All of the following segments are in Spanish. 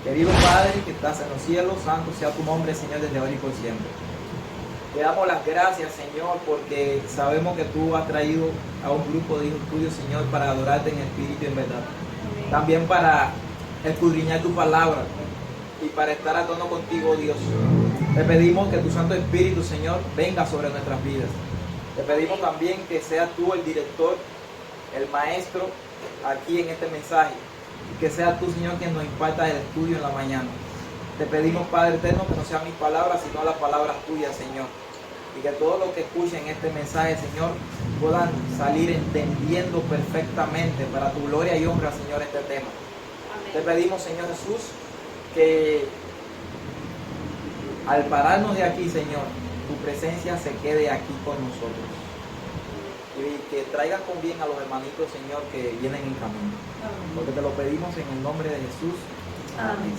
Querido Padre que estás en los cielos, santo sea tu nombre, Señor, desde ahora y por siempre. Te damos las gracias, Señor, porque sabemos que tú has traído a un grupo de hijos tuyos, Señor, para adorarte en espíritu y en verdad. También para escudriñar tu palabra y para estar a tono contigo, Dios. Te pedimos que tu Santo Espíritu, Señor, venga sobre nuestras vidas. Te pedimos también que seas tú el director, el maestro aquí en este mensaje. Y que seas tú, Señor, quien nos imparta el estudio en la mañana. Te pedimos, Padre eterno, que no sean mis palabras, sino las palabras tuyas, Señor. Y que todos los que escuchen este mensaje, Señor, puedan salir entendiendo perfectamente para tu gloria y honra, Señor, este tema. Amén. Te pedimos, Señor Jesús, que al pararnos de aquí, Señor, tu presencia se quede aquí con nosotros. Y que traigan con bien a los hermanitos, Señor, que vienen en camino. Amén. Porque te lo pedimos en el nombre de Jesús. Amén.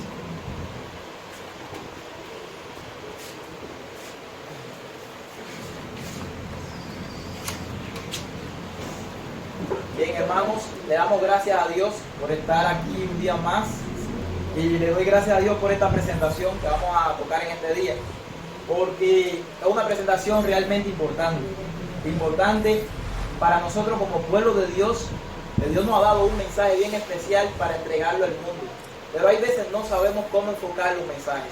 Bien, hermanos, le damos gracias a Dios por estar aquí un día más. Y le doy gracias a Dios por esta presentación que vamos a tocar en este día. Porque es una presentación realmente importante. Importante para nosotros como pueblo de Dios, que Dios nos ha dado un mensaje bien especial para entregarlo al mundo. Pero hay veces no sabemos cómo enfocar los mensajes.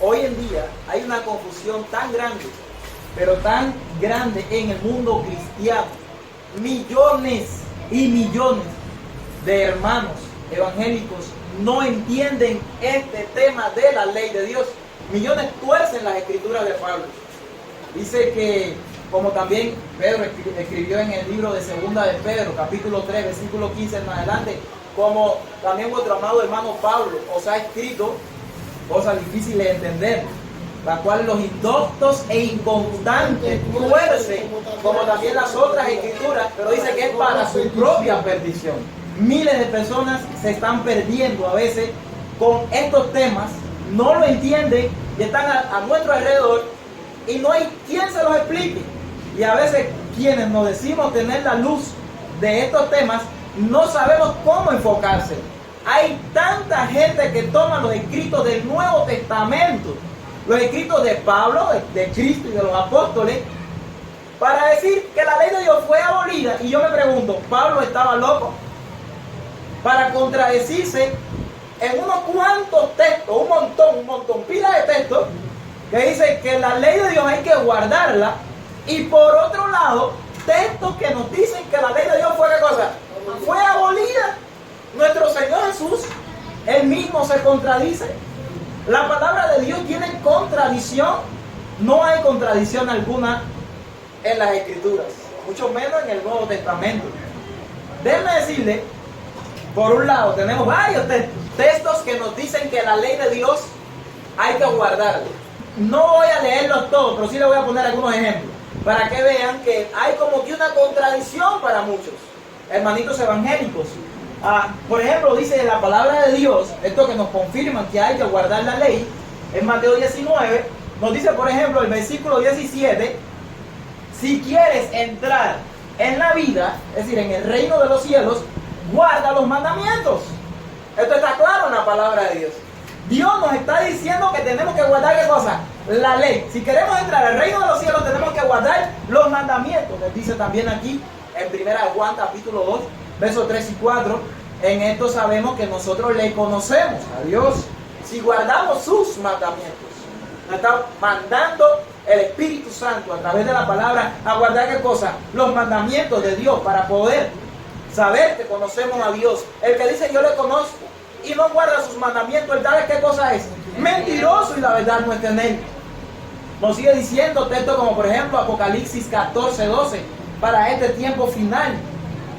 Hoy en día hay una confusión tan grande, pero tan grande en el mundo cristiano. Millones y millones de hermanos evangélicos no entienden este tema de la ley de Dios. Millones tuercen las escrituras de Pablo. Dice que, como también Pedro escribió en el libro de Segunda de Pedro, capítulo 3, versículo 15 en adelante, como también vuestro amado hermano Pablo os ha escrito cosas difíciles de entender, las cuales los indoctos e inconstantes tuercen, como también las otras escrituras, pero dice que es para su propia perdición. Miles de personas se están perdiendo a veces con estos temas, no lo entienden y están a nuestro alrededor y no hay quien se los explique. Y a veces quienes nos decimos tener la luz de estos temas, no sabemos cómo enfocarse. Hay tanta gente que toma los escritos del Nuevo Testamento, los escritos de Pablo, de Cristo y de los apóstoles, para decir que la ley de Dios fue abolida. Y yo me pregunto, ¿Pablo estaba loco? Para contradecirse en unos cuantos textos, un montón, pila de textos, que dice que la ley de Dios hay que guardarla, y por otro lado, textos que nos dicen que la ley de Dios fue ¿qué cosa? Fue abolida. Nuestro Señor Jesús, Él mismo se contradice. La palabra de Dios tiene contradicción. No hay contradicción alguna en las Escrituras, mucho menos en el Nuevo Testamento. Déjenme decirle, por un lado, tenemos varios textos que nos dicen que la ley de Dios hay que guardarla. No voy a leerlos todos, pero sí les voy a poner algunos ejemplos, para que vean que hay como que una contradicción para muchos hermanitos evangélicos. Por ejemplo, dice la palabra de Dios, esto que nos confirma que hay que guardar la ley, en Mateo 19, nos dice, por ejemplo, el versículo 17, si quieres entrar en la vida, es decir, en el reino de los cielos, guarda los mandamientos. Esto está claro en la palabra de Dios. Dios nos está diciendo que tenemos que guardar ¿qué cosa? La ley. Si queremos entrar al reino de los cielos, tenemos que guardar los mandamientos. Nos dice también aquí en 1 Juan capítulo 2, versos 3 y 4. En esto sabemos que nosotros le conocemos a Dios si guardamos sus mandamientos. Nos está mandando el Espíritu Santo a través de la palabra a guardar ¿qué cosa? Los mandamientos de Dios, para poder saber que conocemos a Dios. El que dice yo le conozco y no guarda sus mandamientos, el tal ¿qué cosa es? Mentiroso, y la verdad no está en él. Nos sigue diciendo textos como por ejemplo Apocalipsis 14, 12, para este tiempo final,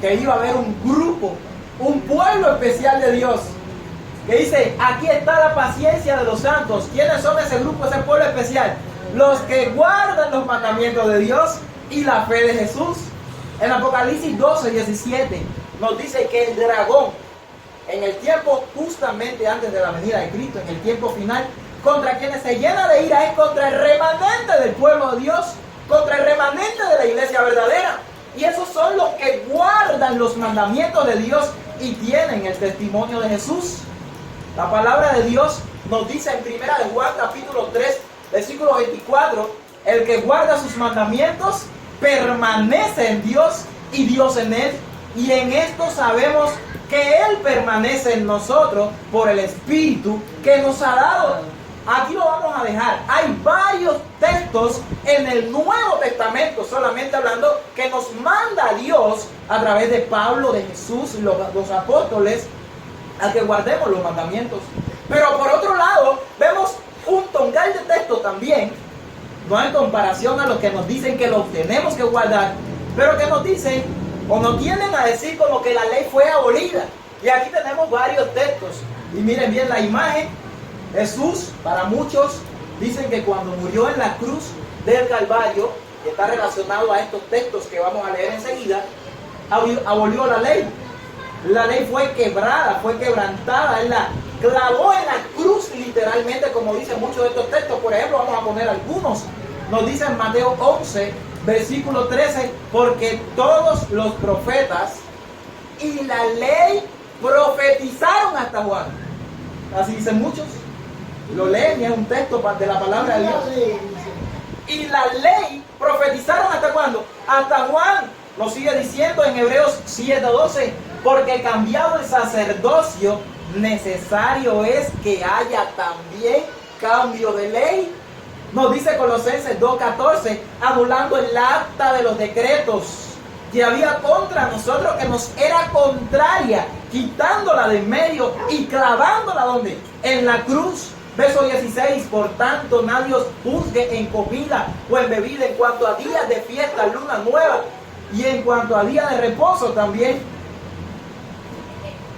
que iba a haber un grupo, un pueblo especial de Dios, que dice, aquí está la paciencia de los santos. ¿Quiénes son ese grupo, ese pueblo especial? Los que guardan los mandamientos de Dios y la fe de Jesús. En Apocalipsis 12, 17 nos dice que el dragón, en el tiempo justamente antes de la venida de Cristo, en el tiempo final, contra quienes se llena de ira es contra el remanente del pueblo de Dios, contra el remanente de la iglesia verdadera. Y esos son los que guardan los mandamientos de Dios y tienen el testimonio de Jesús. La palabra de Dios nos dice en 1 de Juan capítulo 3, versículo 24, el que guarda sus mandamientos permanece en Dios y Dios en él. Y en esto sabemos que Él permanece en nosotros por el Espíritu que nos ha dado. Aquí lo vamos a dejar. Hay varios textos en el Nuevo Testamento, solamente hablando, que nos manda Dios a través de Pablo, de Jesús, los apóstoles, a que guardemos los mandamientos. Pero por otro lado, vemos un tongal de textos también, no en comparación a los que nos dicen que los tenemos que guardar, pero que nos dicen o nos tienden a decir como que la ley fue abolida. Y aquí tenemos varios textos. Y miren bien la imagen. Jesús, para muchos, dicen que cuando murió en la cruz del Calvario, que está relacionado a estos textos que vamos a leer enseguida, abolió la ley. La ley fue quebrada, fue quebrantada. Él la clavó en la cruz literalmente, como dicen muchos de estos textos. Por ejemplo, vamos a poner algunos. Nos dice en Mateo 11, versículo 13, porque todos los profetas y la ley profetizaron hasta Juan. Así dicen muchos. Lo leen y es un texto de la palabra de Dios. Y la ley profetizaron hasta cuándo? Hasta Juan. Lo sigue diciendo en Hebreos 7:12, porque cambiado el sacerdocio, necesario es que haya también cambio de ley. Nos dice Colosenses 2:14, anulando el acta de los decretos que había contra nosotros, que nos era contraria, quitándola de en medio y clavándola ¿dónde? En la cruz. Verso 16, por tanto nadie os juzgue en comida o en bebida, en cuanto a días de fiesta, luna nueva, y en cuanto a día de reposo también.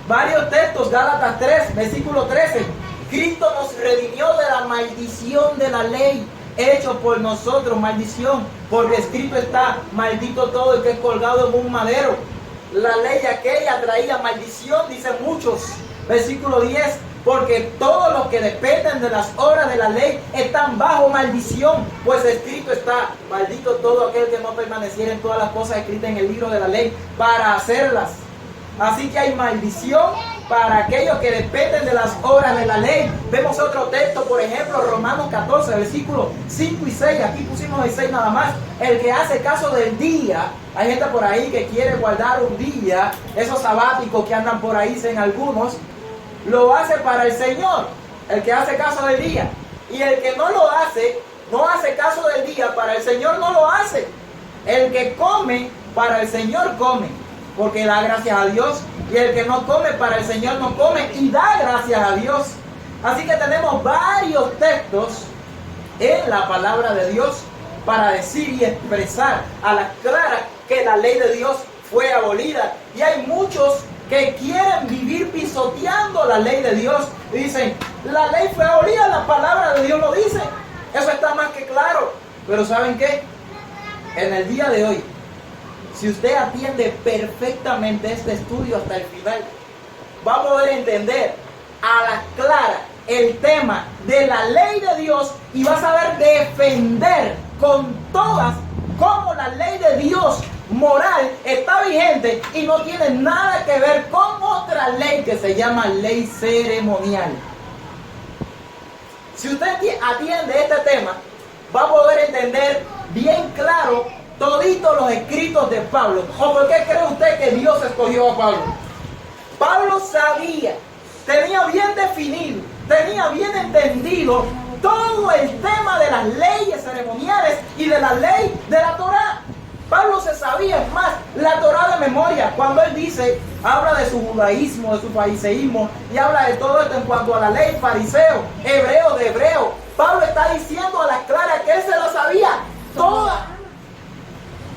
Varios textos, Gálatas 3, versículo 13. Cristo nos redimió de la maldición de la ley, hecho por nosotros maldición, porque escrito está, maldito todo el que es colgado en un madero. La ley aquella traía maldición, dicen muchos. Versículo 10, porque todos los que dependen de las obras de la ley están bajo maldición, pues escrito está, maldito todo aquel que no permaneciera en todas las cosas escritas en el libro de la ley para hacerlas. Así que hay maldición para aquellos que dependen de las obras de la ley. Vemos otro texto, por ejemplo, Romanos 14, versículos 5 y 6. Aquí pusimos el 6 nada más. El que hace caso del día. Hay gente por ahí que quiere guardar un día. Esos sabáticos que andan por ahí, dicen algunos. Lo hace para el Señor. El que hace caso del día. Y el que no lo hace, no hace caso del día, para el Señor no lo hace. El que come, para el Señor come, porque da gracias a Dios. Y el que no come, para el Señor no come y da gracias a Dios. Así que tenemos varios textos en la palabra de Dios para decir y expresar a la clara que la ley de Dios fue abolida. Y hay muchos que quieren vivir pisoteando la ley de Dios y dicen, la ley fue abolida, la palabra de Dios lo dice. Eso está más que claro. Pero ¿saben qué? En el día de hoy, si usted atiende perfectamente este estudio hasta el final, va a poder entender a la clara el tema de la ley de Dios y va a saber defender con todas cómo la ley de Dios moral está vigente y no tiene nada que ver con otra ley que se llama ley ceremonial. Si usted atiende este tema, va a poder entender bien claro toditos los escritos de Pablo. ¿O por qué cree usted que Dios escogió a Pablo? Pablo sabía, tenía bien definido, tenía bien entendido todo el tema de las leyes ceremoniales y de la ley de la Torá. Pablo se sabía, es más, la Torá de memoria. Cuando él dice, habla de su judaísmo, de su fariseísmo, y habla de todo esto en cuanto a la ley, fariseo, hebreo de hebreo. Pablo está diciendo a la clara que él se lo sabía toda.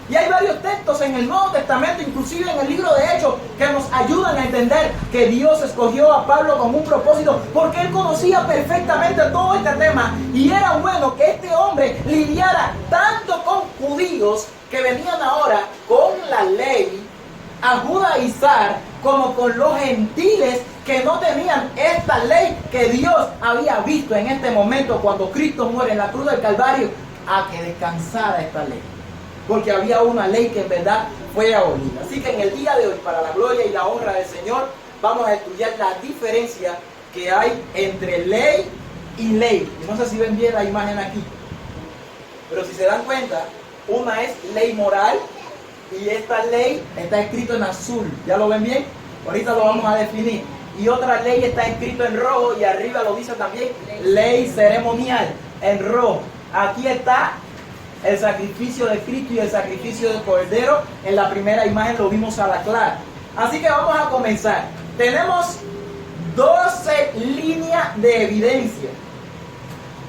Y hay varios textos en el Nuevo Testamento, inclusive en el libro de Hechos, que nos ayudan a entender que Dios escogió a Pablo con un propósito, porque él conocía perfectamente todo este tema. Y era bueno que este hombre lidiara tanto con judíos que venían ahora con la ley a judaizar, como con los gentiles que no tenían esta ley que Dios había visto en este momento cuando Cristo muere en la cruz del Calvario, a que descansara esta ley. Porque había una ley que en verdad fue abolida. Así que en el día de hoy, para la gloria y la honra del Señor, vamos a estudiar la diferencia que hay entre ley y ley. Y no sé si ven bien la imagen aquí, pero si se dan cuenta, una es ley moral y esta ley está escrito en azul. ¿Ya lo ven bien? Ahorita lo vamos a definir. Y otra ley está escrito en rojo y arriba lo dice también ley ceremonial en rojo. Aquí está el sacrificio de Cristo y el sacrificio del Cordero. En la primera imagen lo vimos a la clara. Así que vamos a comenzar. Tenemos 12 líneas de evidencia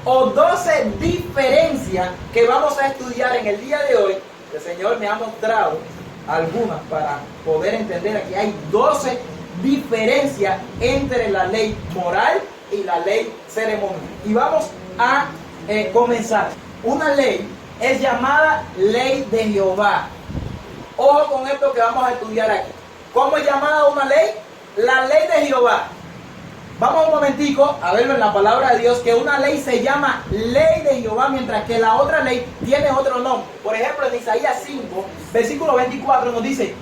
o 12 diferencias que vamos a estudiar en el día de hoy. El Señor me ha mostrado algunas para poder entender que hay 12 diferencias entre la ley moral y la ley ceremonial. Y vamos a comenzar. Una ley es llamada ley de Jehová. Ojo con esto que vamos a estudiar aquí. ¿Cómo es llamada una ley? La ley de Jehová. Vamos un momentico a verlo en la palabra de Dios, que una ley se llama ley de Jehová, mientras que la otra ley tiene otro nombre. Por ejemplo, en Isaías 5, versículo 24 nos dice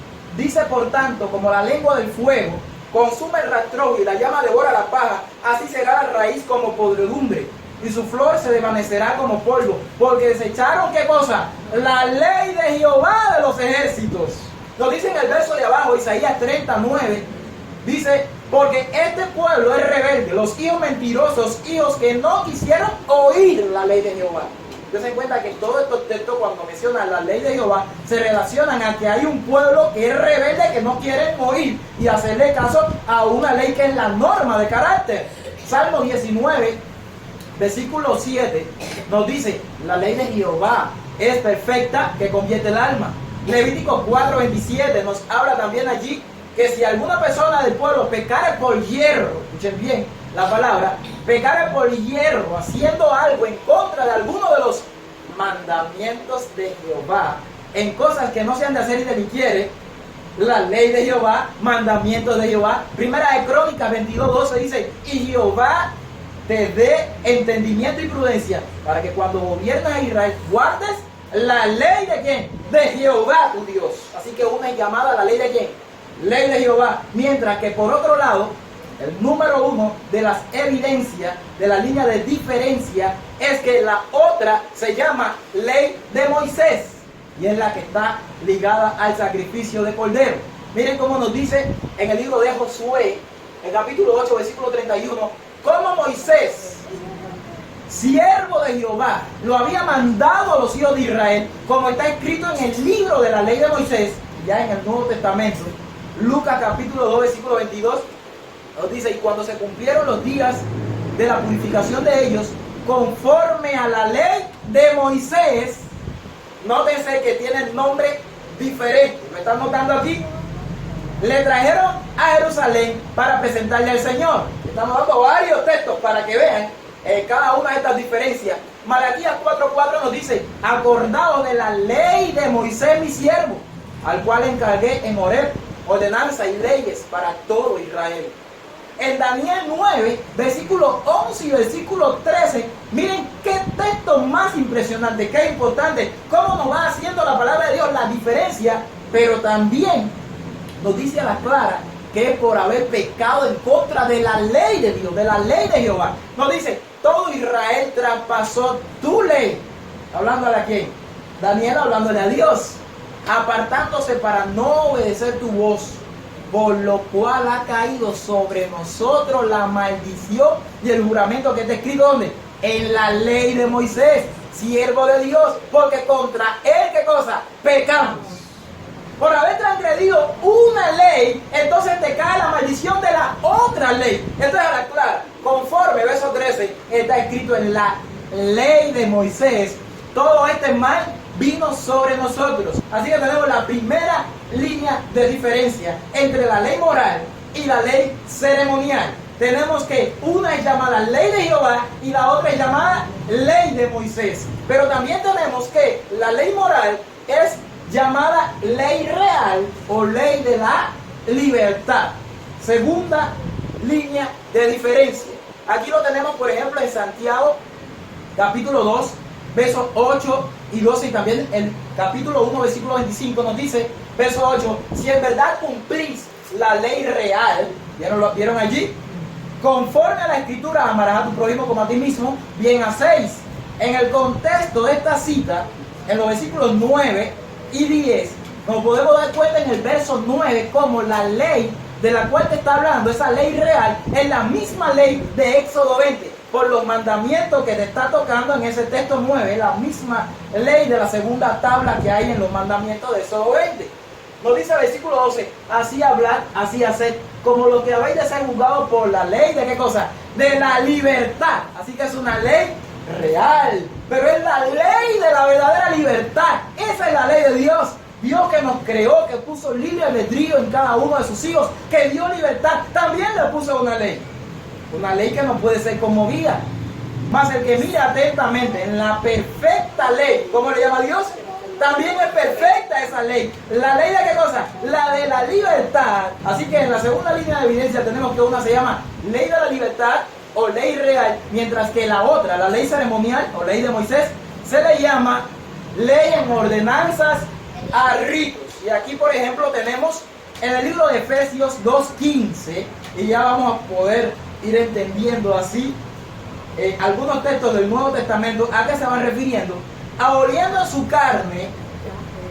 por tanto, como la lengua del fuego consume el rastrojo y la llama devora la paja, así será la raíz como podredumbre y su flor se desvanecerá como polvo, porque desecharon, ¿qué cosa? La ley de Jehová de los ejércitos. Nos dice en el verso de abajo, Isaías 39, dice: porque este pueblo es rebelde, los hijos mentirosos, hijos que no quisieron oír la ley de Jehová. Dense cuenta que todos estos textos, cuando mencionan la ley de Jehová, se relacionan a que hay un pueblo que es rebelde, que no quieren oír y hacerle caso a una ley que es la norma de carácter. Salmo 19, versículo 7, nos dice: la ley de Jehová es perfecta, que convierte el alma. Levítico 4, 27 nos habla también allí que si alguna persona del pueblo pecare por hierro, escuchen bien la palabra, pecare por hierro, haciendo algo en contra de alguno de los mandamientos de Jehová, en cosas que no se han de hacer y de ni quiere, la ley de Jehová, mandamientos de Jehová. Primera de Crónicas 22:12 dice: y Jehová te dé entendimiento y prudencia, para que cuando gobiernes a Israel guardes la ley de ¿quién? De Jehová tu Dios. Así que una es llamada la ley de ¿quién? Ley de Jehová. Mientras que por otro lado, el número uno de las evidencias de la línea de diferencia es que la otra se llama ley de Moisés y es la que está ligada al sacrificio de cordero. Miren cómo nos dice en el libro de Josué, el capítulo 8, versículo 31, cómo Moisés, siervo de Jehová, lo había mandado a los hijos de Israel, como está escrito en el libro de la ley de Moisés, ya en el Nuevo Testamento. Lucas capítulo 2, versículo 22, nos dice: y cuando se cumplieron los días de la purificación de ellos, conforme a la ley de Moisés, nótense que tiene nombre diferente, ¿me están notando aquí? Le trajeron a Jerusalén para presentarle al Señor. Estamos dando varios textos para que vean cada una de estas diferencias. Malaquías 4:4 nos dice: acordaos de la ley de Moisés mi siervo, al cual encargué en Horeb ordenanza y leyes para todo Israel. En Daniel 9, versículo 11 y versículo 13, miren qué texto más impresionante, qué importante, cómo nos va haciendo la palabra de Dios la diferencia, pero también nos dice a la clara que es por haber pecado en contra de la ley de Dios, de la ley de Jehová. Nos dice: todo Israel traspasó tu ley. ¿Hablándole a quién? Daniel hablándole a Dios, apartándose para no obedecer tu voz, por lo cual ha caído sobre nosotros la maldición y el juramento que está escrito ¿dónde? En la ley de Moisés, siervo de Dios, porque contra él, ¿qué cosa? Pecamos. Por haber transgredido una ley, entonces te cae la maldición de la otra ley. Entonces, a la clara, conforme verso 13, está escrito en la ley de Moisés, todo este mal vino sobre nosotros. Así que tenemos la primera línea de diferencia entre la ley moral y la ley ceremonial. Tenemos que una es llamada ley de Jehová y la otra es llamada ley de Moisés. Pero también tenemos que la ley moral es llamada ley real o ley de la libertad. Segunda línea de diferencia. Aquí lo tenemos, por ejemplo, en Santiago, capítulo 2, versos 8 y 12, y también el capítulo 1, versículo 25 nos dice, verso 8, si en verdad cumplís la ley real, ¿vieron allí? conforme a la escritura, amarás a tu prójimo como a ti mismo, bien hacéis. En el contexto de esta cita, en los versículos 9 y 10, nos podemos dar cuenta en el verso 9 como la ley de la cual te está hablando, esa ley real, es la misma ley de Éxodo 20, por los mandamientos que te está tocando en ese texto 9, la misma ley de la segunda tabla que hay en los mandamientos de Éxodo 20. Nos dice el versículo 12, así hablad, así haced, como lo que habéis de ser juzgados por la ley de qué cosa, de la libertad. Así que es una ley real, pero es la ley de la verdadera libertad. Esa es la ley de Dios. Dios que nos creó, que puso libre albedrío en cada uno de sus hijos, que dio libertad, también le puso una ley que no puede ser conmovida. Mas el que mira atentamente en la perfecta ley, ¿cómo le llama Dios? También es perfecta esa ley. ¿La ley de qué cosa? La de la libertad. Así que en la segunda línea de evidencia tenemos que una se llama ley de la libertad o ley real, mientras que la otra, la ley ceremonial o ley de Moisés, se le llama ley en ordenanzas a ritos. Y aquí, por ejemplo, tenemos en el libro de Efesios 2:15, y ya vamos a poder ir entendiendo así algunos textos del Nuevo Testamento a qué se van refiriendo. Aboliendo en su carne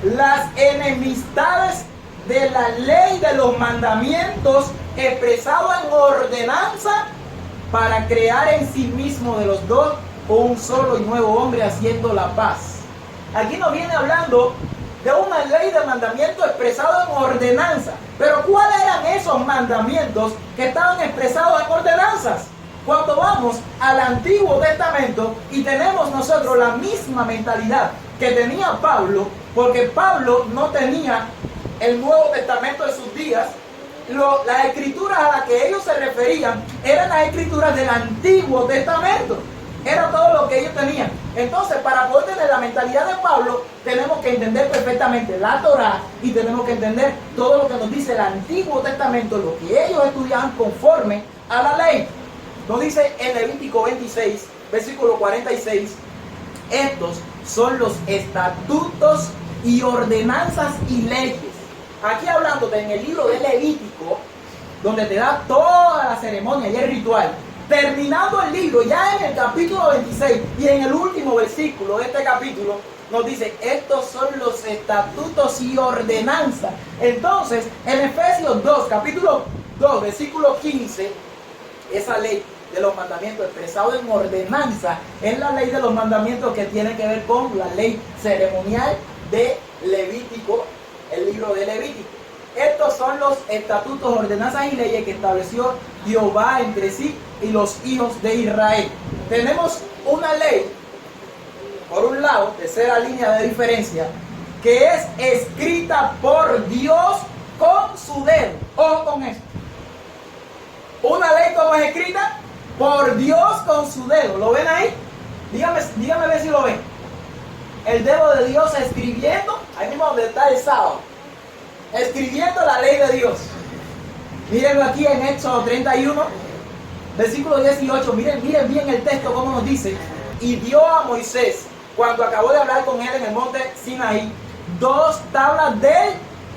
las enemistades de la ley de los mandamientos expresado en ordenanza para crear en sí mismo de los dos un solo y nuevo hombre haciendo la paz. Aquí nos viene hablando de una ley de mandamientos expresado en ordenanza. Pero ¿cuáles eran esos mandamientos que estaban expresados en ordenanzas? Cuando vamos al Antiguo Testamento y tenemos nosotros la misma mentalidad que tenía Pablo, porque Pablo no tenía el Nuevo Testamento de sus días, las escrituras a las que ellos se referían eran las escrituras del Antiguo Testamento. Era todo lo que ellos tenían. Entonces, para poder tener la mentalidad de Pablo, tenemos que entender perfectamente la Torá y tenemos que entender todo lo que nos dice el Antiguo Testamento, lo que ellos estudiaban conforme a la ley. Nos dice en Levítico 26, versículo 46, estos son los estatutos y ordenanzas y leyes. Aquí hablándote en el libro de Levítico, donde te da toda la ceremonia y el ritual. Terminando el libro, ya en el capítulo 26 y en el último versículo de este capítulo, nos dice, estos son los estatutos y ordenanzas. Entonces, en Efesios 2, capítulo 2, versículo 15, esa ley de los mandamientos expresado en ordenanza es la ley de los mandamientos que tiene que ver con la ley ceremonial de Levítico, el libro de Levítico. Estos son los estatutos, ordenanzas y leyes que estableció Jehová entre sí y los hijos de Israel. Tenemos una ley, por un lado, tercera línea de diferencia, que es escrita por Dios con su dedo. Ojo con esto. Una ley como es escrita por Dios con su dedo. ¿Lo ven ahí? Dígame a ver si lo ven. El dedo de Dios escribiendo, ahí mismo donde está el sábado, escribiendo la ley de Dios. Mírenlo aquí en Éxodo 31, versículo 18. Miren bien el texto, como nos dice. Y dio a Moisés, cuando acabó de hablar con él en el monte Sinaí, 2 tablas del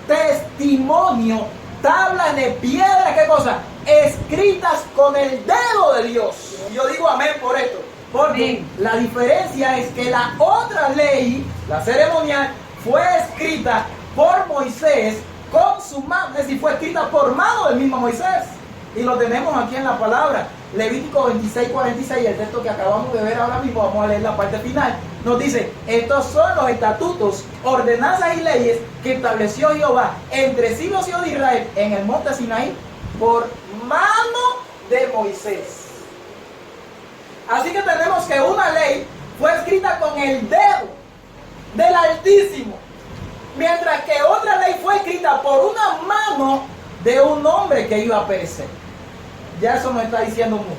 testimonio, tablas de piedra, ¿qué cosa? Escritas con el dedo de Dios. Y yo digo amén por esto, porque la diferencia es que la otra ley, la ceremonial, fue escrita por Moisés con su mano, es decir, fue escrita por mano del mismo Moisés. Y lo tenemos aquí en la palabra. Levítico 26, 46, el texto que acabamos de ver ahora mismo, vamos a leer la parte final. Nos dice, estos son los estatutos, ordenanzas y leyes que estableció Jehová entre sí los hijos de Israel en el monte Sinaí por mano de Moisés. Así que tenemos que una ley fue escrita con el dedo del Altísimo, mientras que otra ley fue escrita por una mano de un hombre que iba a perecer. Ya eso nos está diciendo mucho.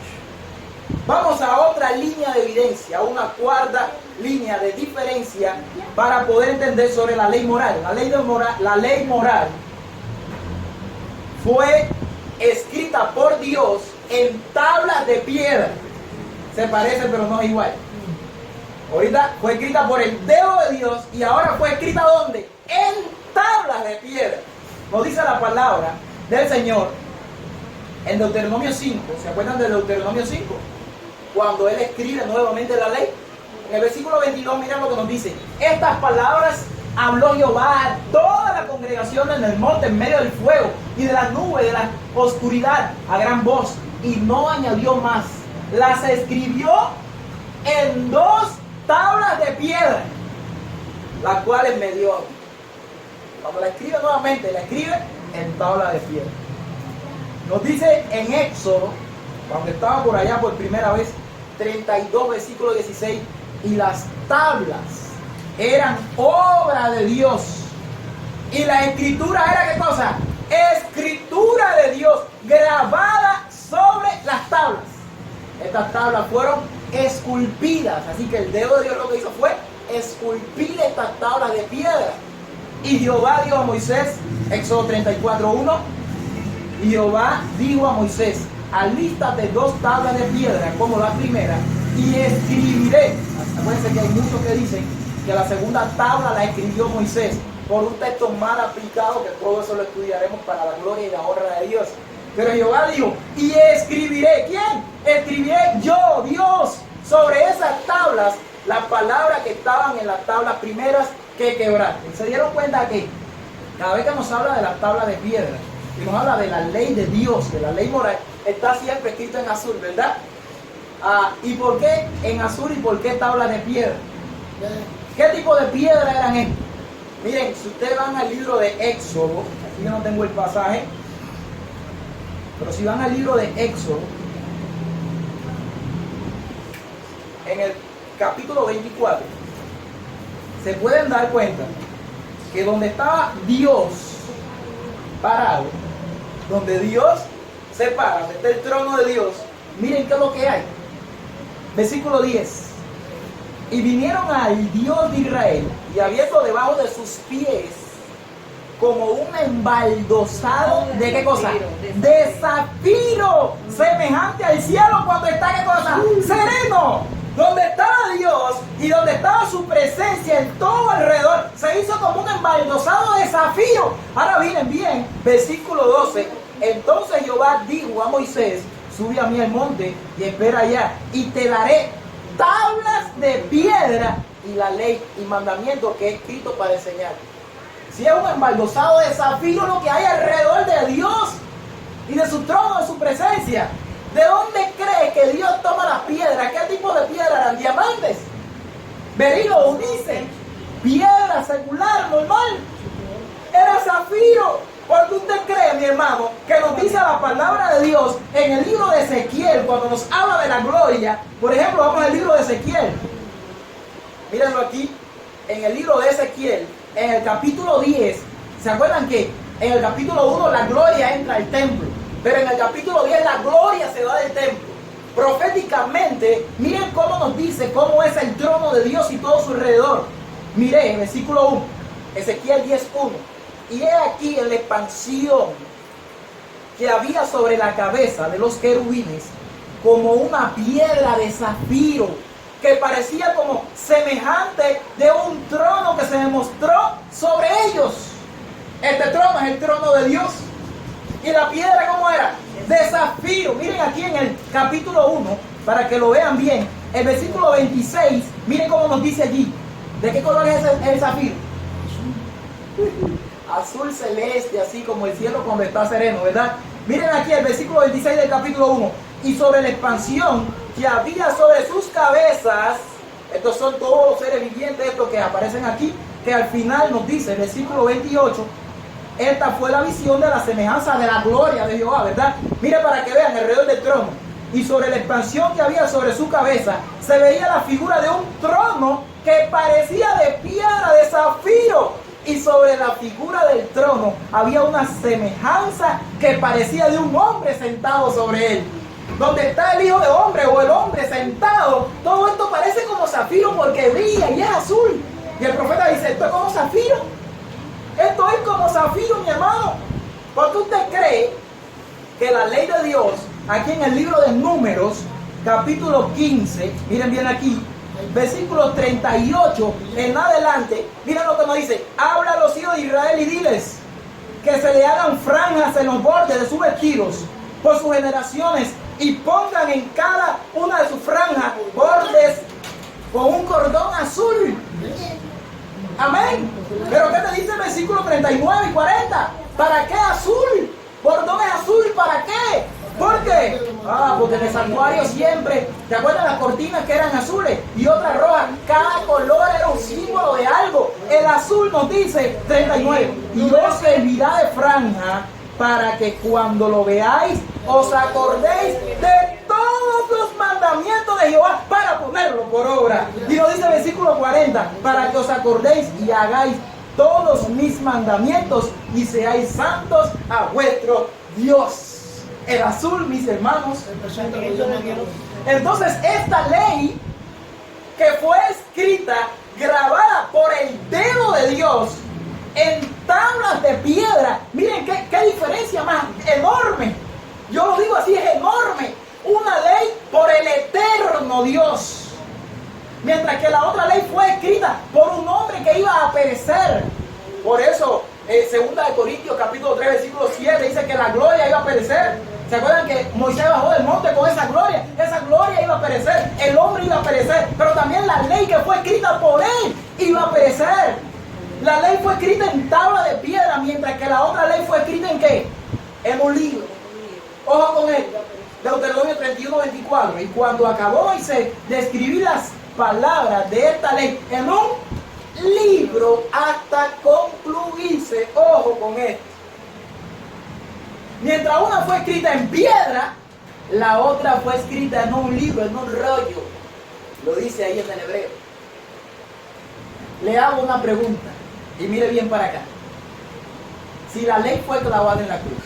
Vamos a otra línea de evidencia, a una cuarta línea de diferencia para poder entender sobre la ley moral. La ley moral fue escrita por Dios en tablas de piedra. Se parece, pero no es igual. Ahorita fue escrita por el dedo de Dios y ahora fue escrita ¿dónde? En tablas de piedra. Nos dice la palabra del Señor En Deuteronomio 5, ¿se acuerdan de Deuteronomio 5? Cuando él escribe nuevamente la ley. En el versículo 22, miren lo que nos dice. Estas palabras habló Jehová a toda la congregación en el monte, en medio del fuego y de la nube, de la oscuridad, a gran voz. Y no añadió más. Las escribió en 2 tablas de piedra, las cuales me dio a mí. Cuando la escribe nuevamente, la escribe en tabla de piedra. Nos dice en Éxodo, cuando estaba por allá por primera vez, 32, versículo 16, y las tablas eran obra de Dios. Y la escritura era, ¿qué cosa? Escritura de Dios, grabada sobre las tablas. Estas tablas fueron esculpidas, así que el dedo de Dios lo que hizo fue esculpir estas tablas de piedra. Y Jehová dijo a Moisés, Éxodo 34:1, y Jehová dijo a Moisés, alístate 2 tablas de piedra como la primera y escribiré. Acuérdense que hay muchos que dicen que la segunda tabla la escribió Moisés por un texto mal aplicado, que todo eso lo estudiaremos para la gloria y la honra de Dios. Pero Jehová dijo, y escribiré, ¿quién? Escribiré yo, Dios, sobre esas tablas las palabras que estaban en las tablas primeras que quebraste. ¿Se dieron cuenta que cada vez que nos habla de las tablas de piedra y nos habla de la ley de Dios, de la ley moral, está siempre escrito en azul, ¿verdad? ¿Y por qué en azul y por qué tablas de piedra? ¿Qué tipo de piedra eran estas? Miren, si ustedes van al libro de Éxodo, aquí yo no tengo el pasaje, pero si van al libro de Éxodo, en el capítulo 24, se pueden dar cuenta que donde estaba Dios parado, donde Dios se para, donde está el trono de Dios, miren qué es lo que hay. Versículo 10. Y vinieron al Dios de Israel y abierto debajo de sus pies como un embaldosado de ¿qué cosa? De zafiro, semejante al cielo cuando está ¿qué cosa? Sereno. Donde estaba Dios y donde estaba su presencia en todo alrededor, se hizo como un embaldosado de zafiro. Ahora miren bien, versículo 12. Entonces Jehová dijo a Moisés, sube a mí al monte y espera allá, y te daré tablas de piedra y la ley y mandamiento que he escrito para enseñar. Si es un embaldosado de zafiro lo que hay alrededor de Dios y de su trono, de su presencia. ¿De dónde cree que Dios toma las piedras? ¿Qué tipo de piedra eran? ¿Diamantes? ¿Berilo? ¿Unice? ¿Piedra secular, normal? Era zafiro. ¿Por qué usted cree, mi hermano, que nos dice la palabra de Dios en el libro de Ezequiel, cuando nos habla de la gloria? Por ejemplo, vamos al libro de Ezequiel. Mírenlo aquí, en el libro de Ezequiel, en el capítulo 10. ¿Se acuerdan que en el capítulo 1 la gloria entra al templo? Pero en el capítulo 10 la gloria se va del templo. Proféticamente, miren cómo nos dice cómo es el trono de Dios y todo su alrededor. Miren, versículo 1, Ezequiel 10:1. Y he aquí en la expansión que había sobre la cabeza de los querubines como una piedra de zafiro que parecía como semejante de un trono que se me mostró sobre ellos. Este trono es el trono de Dios. ¿Y la piedra cómo era? De zafiro. Miren aquí en el capítulo 1, para que lo vean bien, el versículo 26, miren cómo nos dice allí. ¿De qué color es el zafiro? Azul celeste, así como el cielo cuando está sereno, ¿verdad? Miren aquí el versículo 26 del capítulo 1. Y sobre la expansión que había sobre sus cabezas, estos son todos los seres vivientes, estos que aparecen aquí, que al final nos dice, el versículo 28, esta fue la visión de la semejanza de la gloria de Jehová, ¿verdad? Mire para que vean alrededor del trono. Y sobre la expansión que había sobre su cabeza, se veía la figura de un trono que parecía de piedra de zafiro. Y sobre la figura del trono había una semejanza que parecía de un hombre sentado sobre él. Donde está el hijo de hombre o el hombre sentado, todo esto parece como zafiro porque brilla y es azul. Y el profeta dice, esto es como zafiro. Esto es como zafiro, mi hermano. ¿Por qué usted cree que la ley de Dios, aquí en el libro de Números, capítulo 15, miren bien aquí, versículo 38 en adelante, miren lo que nos dice: habla a los hijos de Israel y diles que se le hagan franjas en los bordes de sus vestidos por sus generaciones y pongan en cada una de sus franjas bordes con un cordón azul. Amén. Pero ¿qué te dice el versículo 39 y 40? ¿Para qué azul? ¿Bordones azul? ¿Para qué? ¿Por qué? Porque en el santuario siempre, ¿te acuerdas las cortinas que eran azules y otras rojas? Cada color era un símbolo de algo. El azul nos dice 39. Y os servirá de franja para que cuando lo veáis os acordéis de todos los mandamientos de Jehová para ponerlo por obra. Y nos dice el versículo 40, para que os acordéis y hagáis todos mis mandamientos y seáis santos a vuestro Dios. El azul, mis hermanos. Entonces esta ley que fue escrita, grabada por el dedo de Dios en tablas de piedra, miren qué diferencia más enorme. Yo lo digo así, es enorme. Una ley por el eterno Dios, mientras que la otra ley fue escrita por un hombre que iba a perecer. Por eso, 2 Corintios capítulo 3 versículo 7 dice que la gloria iba a perecer. ¿Se acuerdan que Moisés bajó del monte con esa gloria? Esa gloria iba a perecer, el hombre iba a perecer, pero también la ley que fue escrita por él iba a perecer. La ley fue escrita en tabla de piedra, mientras que la otra ley fue escrita ¿en qué? En un libro. Ojo con él. Deuteronomio 31, 24. Y cuando acabó Moisés de escribir las palabras de esta ley en un libro hasta concluirse, ojo con esto. Mientras una fue escrita en piedra, la otra fue escrita en un libro, en un rollo. Lo dice ahí en el hebreo. Le hago una pregunta y mire bien para acá. Si la ley fue clavada en la cruz,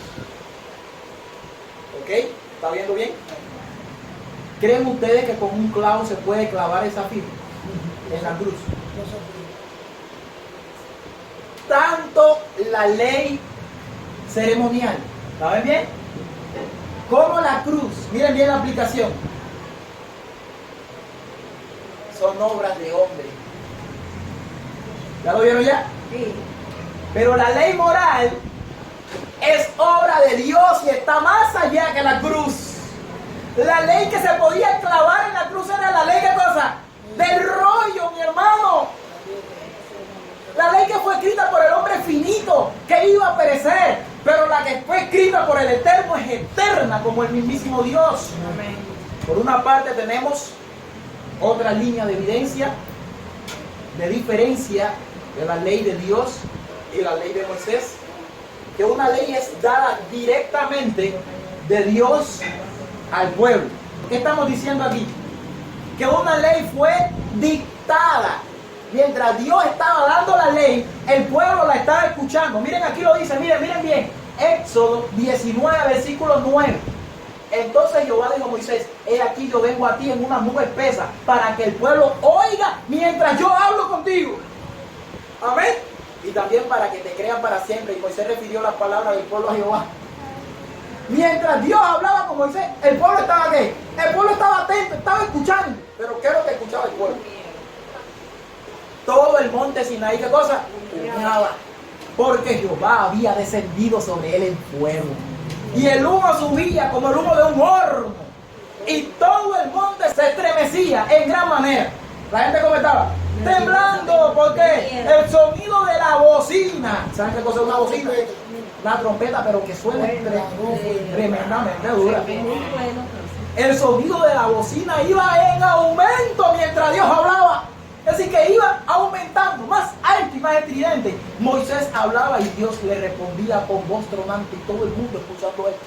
¿ok? ¿Está viendo bien? ¿Creen ustedes que con un clavo se puede clavar esa firma en la cruz? Tanto la ley ceremonial, ¿saben bien? Como la cruz, miren bien la aplicación. Son obras de hombre. ¿Ya lo vieron ya? Sí. Pero la ley moral es obra de Dios y está más allá que la cruz. La ley que se podía clavar en la cruz era la ley, ¿qué cosa? Del rollo, mi hermano. La ley que fue escrita por el hombre finito, que iba a perecer. Pero la que fue escrita por el Eterno es eterna, como el mismísimo Dios. Amén. Por una parte tenemos otra línea de evidencia, de diferencia de la ley de Dios y la ley de Moisés, que una ley es dada directamente de Dios al pueblo. ¿Qué estamos diciendo aquí? Que una ley fue dictada. Mientras Dios estaba dando la ley, el pueblo la estaba escuchando. Miren, aquí lo dice, miren bien. Éxodo 19, versículo 9. Entonces Jehová dijo a Moisés: he aquí yo vengo a ti en una nube espesa, para que el pueblo oiga mientras yo hablo contigo. Amén. Y también para que te crean para siempre. Y Moisés refirió las palabras del pueblo a Jehová. Mientras Dios hablaba con Moisés, el pueblo estaba ¿qué? El pueblo estaba atento, estaba escuchando. Pero ¿qué es lo que escuchaba el pueblo? Todo el monte Sinaí, ¿qué cosa? Humeaba, porque Jehová había descendido sobre él en fuego. Y el humo subía como el humo de un horno. Y todo el monte se estremecía en gran manera. La gente ¿cómo estaba? Temblando, ¿por qué? El sonido de la bocina. ¿Saben qué cosa es una bocina? La trompeta, pero que suena tremendamente dura. El sonido de la bocina iba en aumento mientras Dios hablaba. Es decir, que iba aumentando, más alto y más estridente. Moisés hablaba y Dios le respondía con voz tronante y todo el mundo escuchando esto.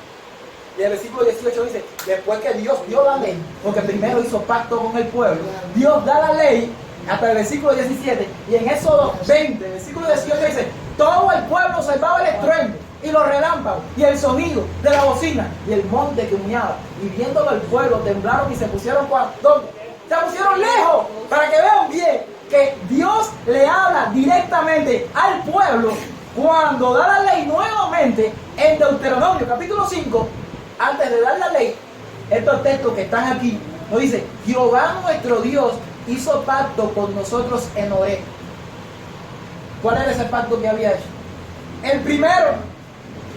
Y el versículo 18 dice, después que Dios dio la ley, porque primero hizo pacto con el pueblo, Dios da la ley hasta el versículo 17, y en Éxodo 20, versículo 18 dice, todo el pueblo observaba el estruendo y los relámpagos y el sonido de la bocina y el monte que humeaba, y viéndolo el pueblo temblaron y se pusieron ¿dónde? Se pusieron lejos, para que vean bien que Dios le habla directamente al pueblo cuando da la ley nuevamente en Deuteronomio capítulo 5. Antes de dar la ley, estos textos que están aquí nos dice: Jehová nuestro Dios hizo pacto con nosotros en Horeb. ¿Cuál era ese pacto que había hecho? El primero,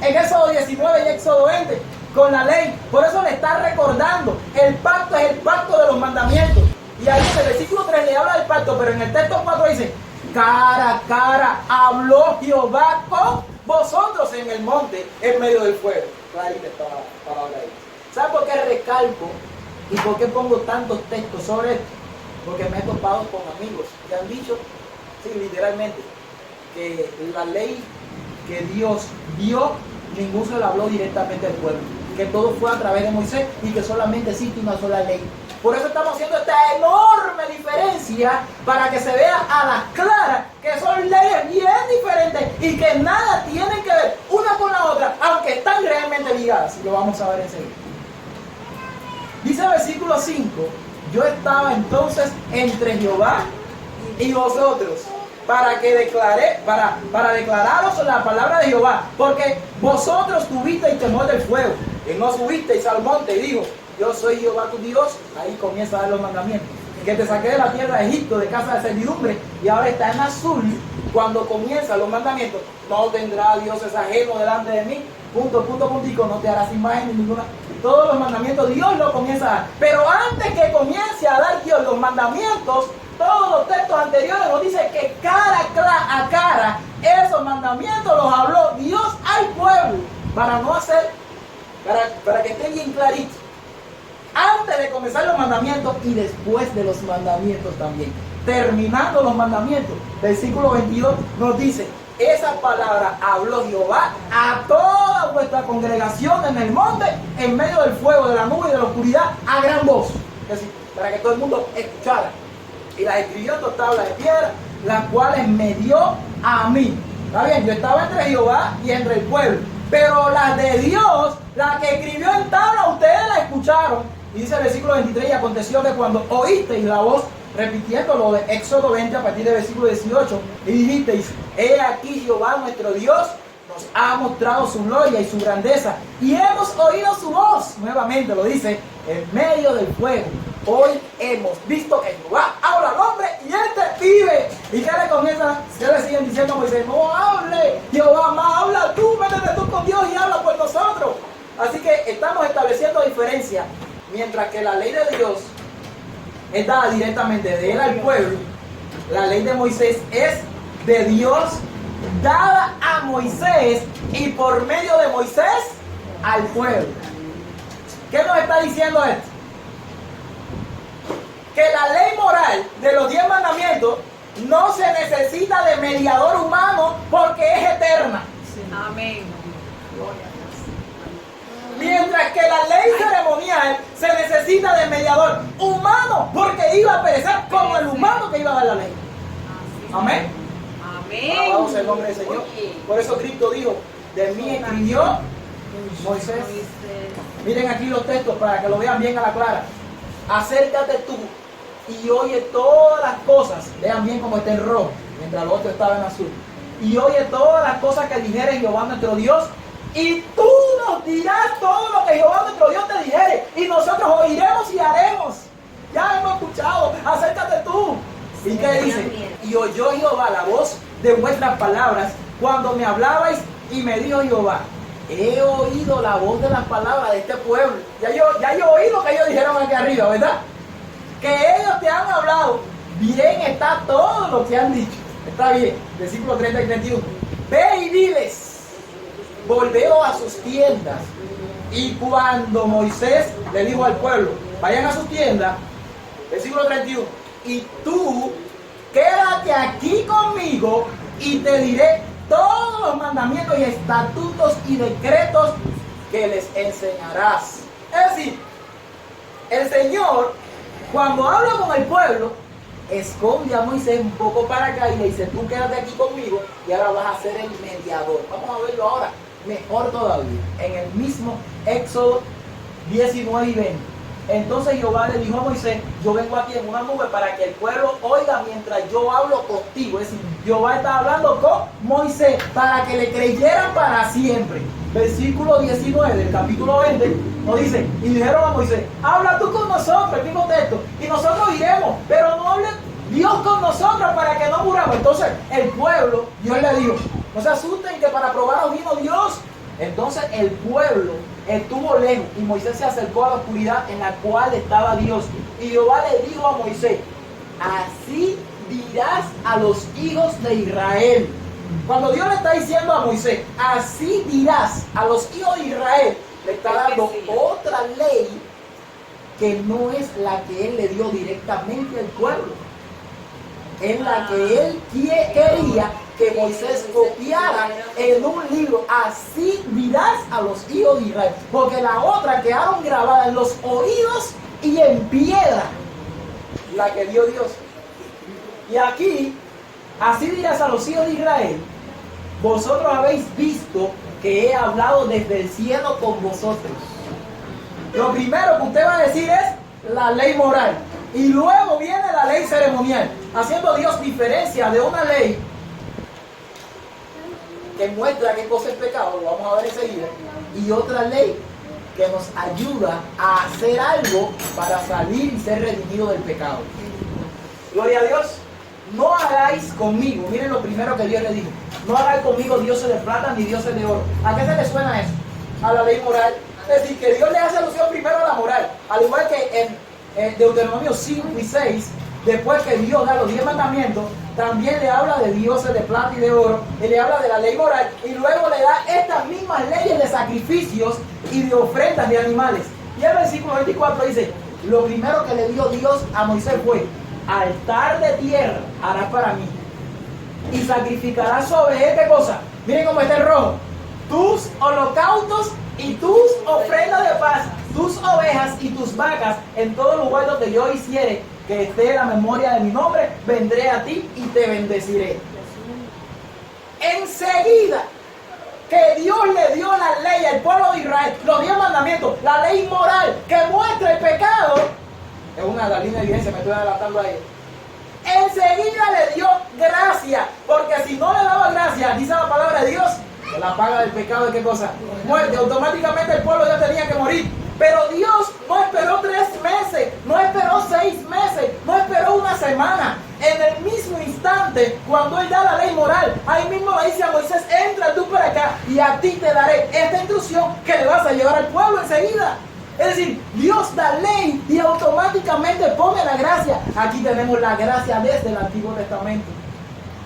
en Éxodo 19 y Éxodo 20, con la ley. Por eso le está recordando, el pacto es el pacto de los mandamientos. Y ahí en el versículo 3 le habla del pacto, pero en el texto 4 dice, cara a cara habló Jehová con vosotros en el monte, en medio del fuego. Clarita esta palabra ahí. ¿Saben por qué recalco y por qué pongo tantos textos sobre esto? Porque me he topado con amigos que han dicho, sí, literalmente, que la ley que Dios dio, ninguno se la habló directamente al pueblo, que todo fue a través de Moisés y que solamente existe una sola ley. Por eso estamos haciendo esta enorme diferencia para que se vea a la clara que son leyes bien diferentes y que nada tienen que ver una con la otra, aunque están realmente ligadas, y lo vamos a ver enseguida. Dice el versículo 5, yo estaba entonces entre Jehová y vosotros, para declararos la palabra de Jehová, porque vosotros tuvisteis temor del fuego, y no subisteis al monte, y digo, yo soy Jehová tu Dios. Ahí comienza a dar los mandamientos, que te saqué de la tierra de Egipto, de casa de servidumbre, y ahora está en azul, cuando comienzan los mandamientos, no tendrá dioses ajenos delante de mí, puntico, no te harás imagen ni ninguna. Todos los mandamientos Dios los comienza a dar, pero antes que comience a dar Dios los mandamientos, todos los textos anteriores nos dicen que cara a cara esos mandamientos los habló Dios al pueblo, para no hacer, para que esté bien clarito, antes de comenzar los mandamientos y después de los mandamientos también. Terminando los mandamientos, versículo 22 nos dice, esa palabra habló Jehová a toda vuestra congregación en el monte, en medio del fuego, de la nube y de la oscuridad, a gran voz. Es decir, para que todo el mundo escuchara. Y las escribió en dos tablas de piedra, las cuales me dio a mí. Está bien, yo estaba entre Jehová y entre el pueblo, pero las de Dios, las que escribió en tabla, ustedes la escucharon. Y dice el versículo 23, y aconteció que cuando oísteis la voz, repitiendo lo de Éxodo 20 a partir del versículo 18, y dijisteis, he aquí Jehová nuestro Dios nos ha mostrado su gloria y su grandeza, y hemos oído su voz, nuevamente lo dice, en medio del fuego. Hoy hemos visto que Jehová habla al hombre y este vive. ¿Y qué le comienza? ¿Qué le siguen diciendo a Moisés? No hable, Jehová más habla tú, métete tú con Dios y habla por nosotros. Así que estamos estableciendo diferencia. Mientras que la ley de Dios es dada directamente de él al pueblo, la ley de Moisés es de Dios dada a Moisés y por medio de Moisés al pueblo. ¿Qué nos está diciendo esto? Que la ley moral de los 10 mandamientos no se necesita de mediador humano porque es eterna. Amén. Mientras que la ley ceremonial se necesita de mediador humano porque iba a perecer como el humano que iba a dar la ley. Amén. Amén. Alabado sea el nombre del Señor. Por eso Cristo dijo, de mí escribió Moisés. Miren aquí los textos para que lo vean bien a la clara. Acércate tú y oye todas las cosas. Vean bien cómo está en rojo, mientras el otro estaba en azul. Y oye todas las cosas que dijere Jehová nuestro Dios. Y tú nos dirás todo lo que Jehová nuestro Dios te dijere. Y nosotros oiremos y haremos. Ya hemos escuchado. Acércate tú. ¿Y qué dice? Y oyó Jehová la voz de vuestras palabras cuando me hablabais y me dijo Jehová, he oído la voz de las palabras de este pueblo. Ya yo oí lo que ellos dijeron aquí arriba, ¿verdad? Que ellos te han hablado. Bien está todo lo que han dicho. Está bien. Versículo 30 y 31. Ve y diles, volveo a sus tiendas. Y cuando Moisés le dijo al pueblo, vayan a sus tiendas, versículo 31, y tú quédate aquí conmigo y te diré todos los mandamientos y estatutos y decretos que les enseñarás. Es decir, el Señor, cuando habla con el pueblo, esconde a Moisés un poco para acá y le dice, tú quédate aquí conmigo y ahora vas a ser el mediador. Vamos a verlo ahora, mejor todavía, en el mismo Éxodo 19 y 20. Entonces Jehová le dijo a Moisés, yo vengo aquí en una nube para que el pueblo oiga mientras yo hablo contigo. Es decir, Jehová está hablando con Moisés para que le creyeran para siempre. Versículo 19 del capítulo 20 nos dice, y dijeron a Moisés, habla tú con nosotros, el mismo texto, y nosotros iremos, pero no hable Dios con nosotros para que no muramos. Entonces el pueblo, Dios le dijo, no se asusten que para probaros vino Dios, Entonces el pueblo estuvo lejos y Moisés se acercó a la oscuridad en la cual estaba Dios. Y Jehová le dijo a Moisés: así dirás a los hijos de Israel. Cuando Dios le está diciendo a Moisés, así dirás a los hijos de Israel, le está dando otra ley que no es la que él le dio directamente al pueblo. Es la que él quería que Moisés copiara en un libro. Así dirás a los hijos de Israel. Porque la otra quedaron grabadas en los oídos y en piedra, la que dio Dios. Y aquí, así dirás a los hijos de Israel: vosotros habéis visto que he hablado desde el cielo con vosotros. Lo primero que usted va a decir es la ley moral. Y luego viene la ley ceremonial, haciendo Dios diferencia de una ley que muestra qué cosa es pecado, lo vamos a ver enseguida, y otra ley que nos ayuda a hacer algo para salir y ser redimido del pecado. Gloria a Dios. No hagáis conmigo, miren lo primero que Dios le dijo: no hagáis conmigo dioses de plata ni dioses de oro. ¿A qué se le suena eso? A la ley moral. Es decir, que Dios le hace alusión primero a la moral, al igual que en Deuteronomio 5 y 6, después que Dios da los 10 mandamientos, también le habla de dioses de plata y de oro, y le habla de la ley moral, y luego le da estas mismas leyes de sacrificios y de ofrendas de animales. Y el versículo 24 dice: lo primero que le dio Dios a Moisés fue: altar de tierra harás para mí, y sacrificarás sobre él, ¿qué cosa? Miren cómo está el rojo: tus holocaustos y tus ofrendas de paz, tus ovejas y tus vacas, en todo lugar donde yo hiciere que esté la memoria de mi nombre, vendré a ti y te bendeciré. Enseguida que Dios le dio la ley al pueblo de Israel, los 10 mandamientos, la ley moral que muestra el pecado, es una de las líneas de evidencia, me estoy adelantando a ella. Enseguida le dio gracia, porque si no le daba gracia, dice la palabra de Dios, que la paga del pecado es ¿qué cosa? Muerte. Automáticamente el pueblo ya tenía que morir. Pero Dios no esperó 3 meses, no esperó 6 meses, no esperó una semana. En el mismo instante, cuando Él da la ley moral, ahí mismo le dice a Moisés: entra tú para acá y a ti te daré esta instrucción que le vas a llevar al pueblo enseguida. Es decir, Dios da ley y automáticamente pone la gracia. Aquí tenemos la gracia desde el Antiguo Testamento.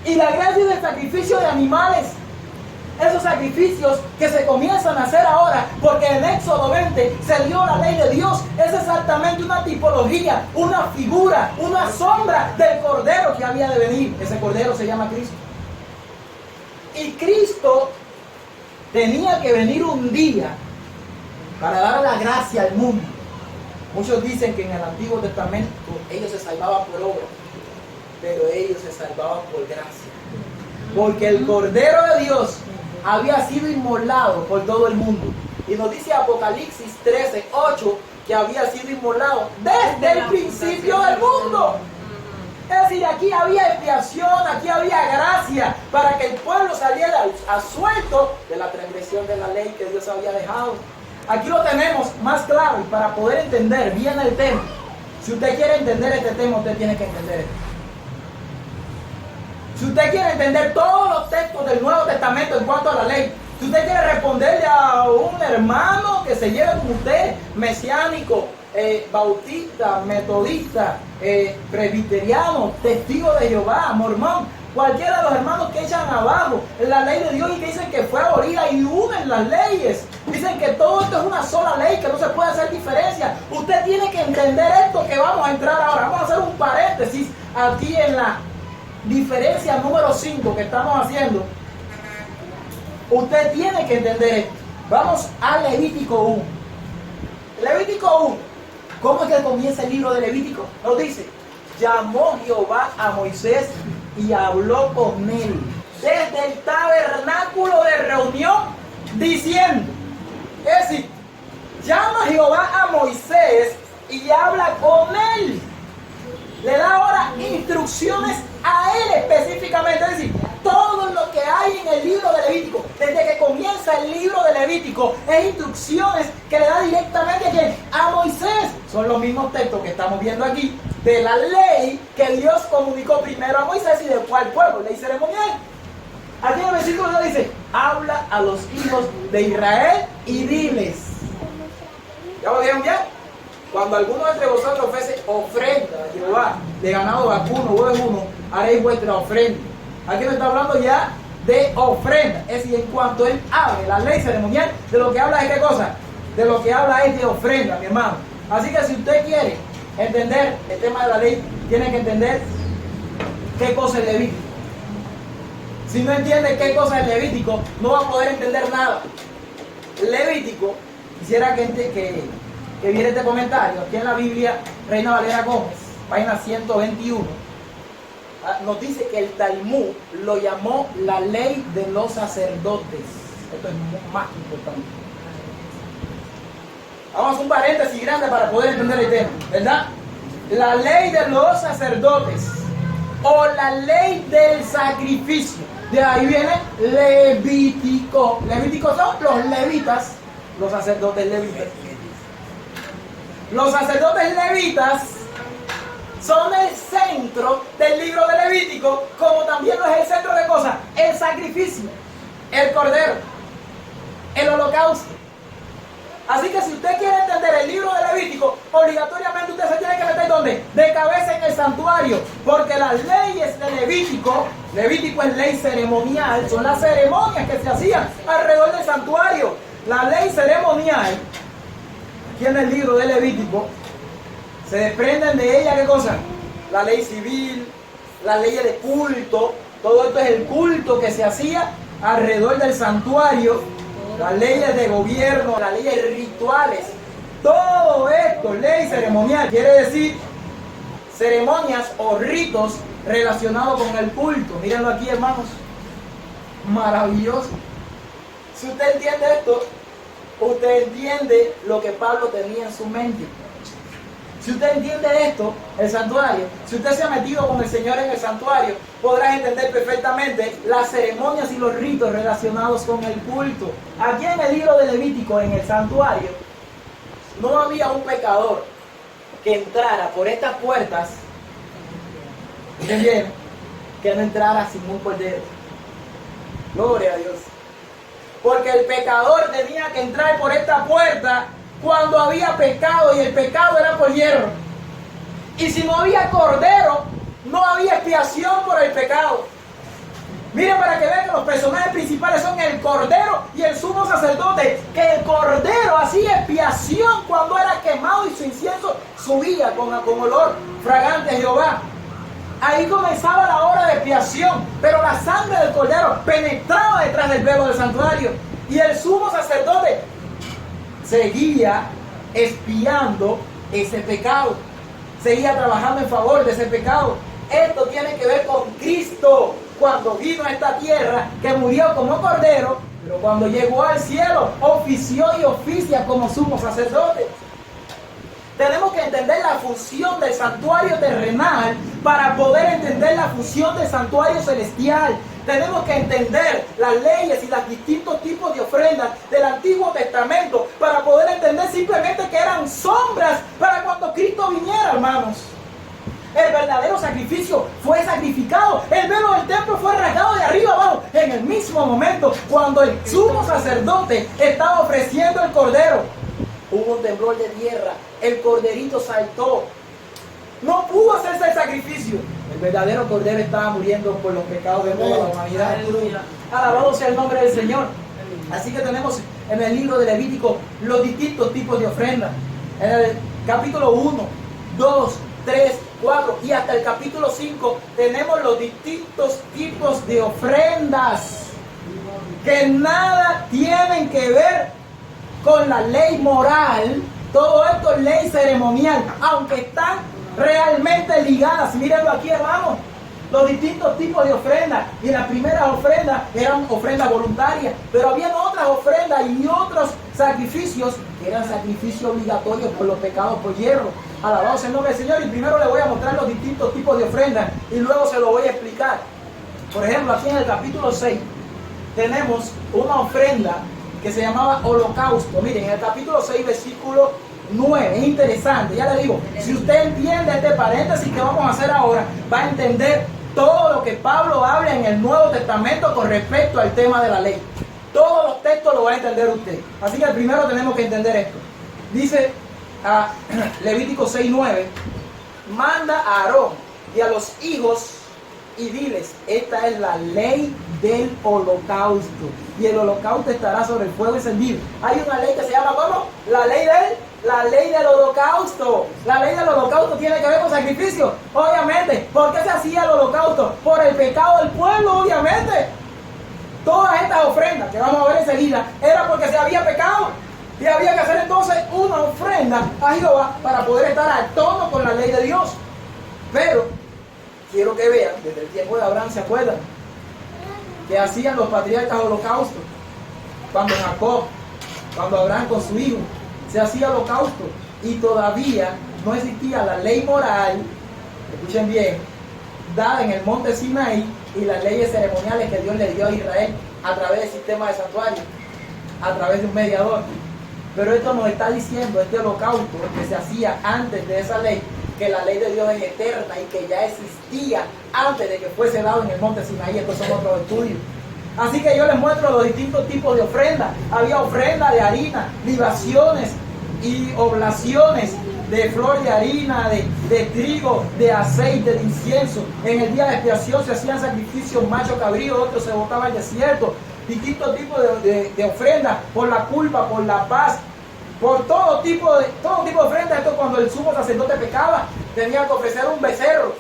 Y la gracia del sacrificio de animales. Esos sacrificios que se comienzan a hacer ahora, porque en Éxodo 20 se dio la ley de Dios, es exactamente una tipología, una figura, una sombra del Cordero que había de venir. Ese Cordero se llama Cristo. Y Cristo tenía que venir un día para dar la gracia al mundo. Muchos dicen que en el Antiguo Testamento ellos se salvaban por obra, pero ellos se salvaban por gracia. Porque el Cordero de Dios había sido inmolado por todo el mundo. Y nos dice Apocalipsis 13:8 que había sido inmolado desde el principio del mundo. Es decir, aquí había expiación, aquí había gracia para que el pueblo saliera absuelto de la transgresión de la ley que Dios había dejado. Aquí lo tenemos más claro, y para poder entender bien el tema, si usted quiere entender este tema, usted tiene que entender esto. Si usted quiere entender todos los textos del Nuevo Testamento en cuanto a la ley, si usted quiere responderle a un hermano que se lleve con usted, mesiánico, bautista, metodista, presbiteriano, testigo de Jehová, mormón, cualquiera de los hermanos que echan abajo la ley de Dios y que dicen que fue abolida y unen las leyes, dicen que todo esto es una sola ley, que no se puede hacer diferencia. Usted tiene que entender esto que vamos a entrar ahora. Vamos a hacer un paréntesis aquí en la diferencia número 5 que estamos haciendo. Usted tiene que entender esto. Vamos a Levítico 1. Levítico 1. ¿Cómo es que comienza el libro de Levítico? Nos dice: llamó Jehová a Moisés y habló con él desde el tabernáculo de reunión, diciendo. Es decir, llama Jehová a Moisés y habla con él. Le da ahora instrucciones a él específicamente. Es decir, todo lo que hay en el libro de Levítico, desde que comienza el libro de Levítico, es instrucciones que le da directamente a Moisés. Son los mismos textos que estamos viendo aquí de la ley que Dios comunicó primero a Moisés y después al pueblo, ley ceremonial. Aquí en el versículo 2 dice, habla a los hijos de Israel y diles. ¿Ya lo vieron ya? Cuando alguno entre vosotros ofrece ofrenda a Jehová de ganado vacuno o ovejuno, haréis vuestra ofrenda. Aquí nos está hablando ya de ofrenda. Es decir, en cuanto él hable la ley ceremonial, de lo que habla es ¿qué cosa? De lo que habla es de ofrenda, mi hermano. Así que si usted quiere entender el tema de la ley, tiene que entender qué cosa es Levítico. Si no entiende qué cosa es Levítico, no va a poder entender nada. Levítico, quisiera que viera este comentario, aquí en la Biblia, Reina Valera Gómez, página 121, nos dice que el Talmud lo llamó la ley de los sacerdotes. Esto es más importante. Vamos a hacer un paréntesis grande para poder entender el tema, ¿verdad? La ley de los sacerdotes o la ley del sacrificio. De ahí viene Levítico. Levíticos son los levitas, los sacerdotes levitas. Los sacerdotes levitas son el centro del libro de Levítico, como también lo es el centro de cosas, el sacrificio, el cordero, el holocausto. Así que si usted quiere entender el libro de Levítico, obligatoriamente usted se tiene que meter ¿dónde? De cabeza en el santuario, porque las leyes de Levítico es ley ceremonial, son las ceremonias que se hacían alrededor del santuario. La ley ceremonial, aquí en el libro de Levítico, se desprenden de ella, ¿qué cosa? La ley civil, las leyes de culto, todo esto es el culto que se hacía alrededor del santuario, las leyes de gobierno, las leyes rituales, todo esto, ley ceremonial, quiere decir ceremonias o ritos relacionados con el culto. Mírenlo aquí, hermanos, maravilloso. Si usted entiende esto, usted entiende lo que Pablo tenía en su mente. Si usted entiende esto, el santuario, si usted se ha metido con el Señor en el santuario, podrás entender perfectamente las ceremonias y los ritos relacionados con el culto. Aquí en el libro de Levítico, en el santuario, no había un pecador que entrara por estas puertas, ¿entienden? Que no entrara sin un cordero. Gloria a Dios. Porque el pecador tenía que entrar por esta puerta cuando había pecado, y el pecado era por hierro. Y si no había cordero, no había expiación por el pecado. Miren, para que vean que los personajes principales son el cordero y el sumo sacerdote, que el cordero hacía expiación cuando era quemado y su incienso subía con olor fragante a Jehová. Ahí comenzaba la hora de expiación, pero la sangre del cordero penetraba detrás del velo del santuario, y el sumo sacerdote seguía expiando ese pecado, seguía trabajando en favor de ese pecado. Esto tiene que ver con Cristo, cuando vino a esta tierra, que murió como cordero, pero cuando llegó al cielo, ofició y oficia como sumo sacerdote. Tenemos que entender la función del santuario terrenal para poder entender la función del santuario celestial. Tenemos que entender las leyes y los distintos tipos de ofrendas del Antiguo Testamento para poder entender simplemente que eran sombras para cuando Cristo viniera, hermanos. El verdadero sacrificio fue sacrificado. El velo del templo fue rasgado de arriba abajo en el mismo momento cuando el sumo sacerdote estaba ofreciendo el cordero. Hubo un temblor de tierra, el corderito saltó. No pudo hacerse el sacrificio. El verdadero cordero estaba muriendo por los pecados de toda la humanidad. Alabado sea el nombre del Señor. Así que tenemos en el libro de Levítico los distintos tipos de ofrendas. En el capítulo 1, 2, 3, 4 y hasta el capítulo 5 tenemos los distintos tipos de ofrendas que nada tienen que ver con la ley moral. Todo esto es ley ceremonial, aunque están realmente ligadas. Mírenlo aquí, hermanos, los distintos tipos de ofrendas. Y las primeras ofrendas eran ofrendas voluntarias, pero habían otras ofrendas y otros sacrificios que eran sacrificios obligatorios por los pecados por hierro. Alabado sea el nombre del Señor. Y primero le voy a mostrar los distintos tipos de ofrendas y luego se lo voy a explicar. Por ejemplo, aquí en el capítulo 6 tenemos una ofrenda que se llamaba holocausto. Miren, en el capítulo 6, versículo 9, es interesante, ya le digo, si usted entiende este paréntesis que vamos a hacer ahora, va a entender todo lo que Pablo habla en el Nuevo Testamento con respecto al tema de la ley. Todos los textos lo va a entender usted. Así que primero tenemos que entender esto. Dice a Levítico 6:9, manda a Aarón y a los hijos y diles, esta es la ley del holocausto. Y el holocausto estará sobre el fuego encendido. Hay una ley que se llama, ¿cómo? La ley del holocausto. La ley del holocausto tiene que ver con sacrificio, obviamente. ¿Por qué se hacía el holocausto? Por el pecado del pueblo, obviamente. Todas estas ofrendas que vamos a ver enseguida era porque se había pecado. Y había que hacer entonces una ofrenda a Jehová para poder estar al tono con la ley de Dios. Pero quiero que vean, desde el tiempo de Abraham, ¿se acuerdan? Que hacían los patriarcas holocaustos. Cuando Jacob, cuando Abraham con su hijo, se hacía holocausto. Y todavía no existía la ley moral, escuchen bien, dada en el monte Sinaí y las leyes ceremoniales que Dios le dio a Israel a través del sistema de santuario, a través de un mediador. Pero esto nos está diciendo, este holocausto que se hacía antes de esa ley, que la ley de Dios es eterna y que ya existía antes de que fuese dado en el monte Sinaí. Estos son otros estudios. Así que yo les muestro los distintos tipos de ofrendas. Había ofrenda de harina, libaciones y oblaciones de flor de harina, de trigo, de aceite, de incienso. En el día de expiación se hacían sacrificios macho cabrío, otros se botaba al desierto. Distintos tipos de ofrendas por la culpa, por la paz, por todo tipo de ofrendas. Esto cuando el sumo sacerdote pecaba, tenía que ofrecer un becerro,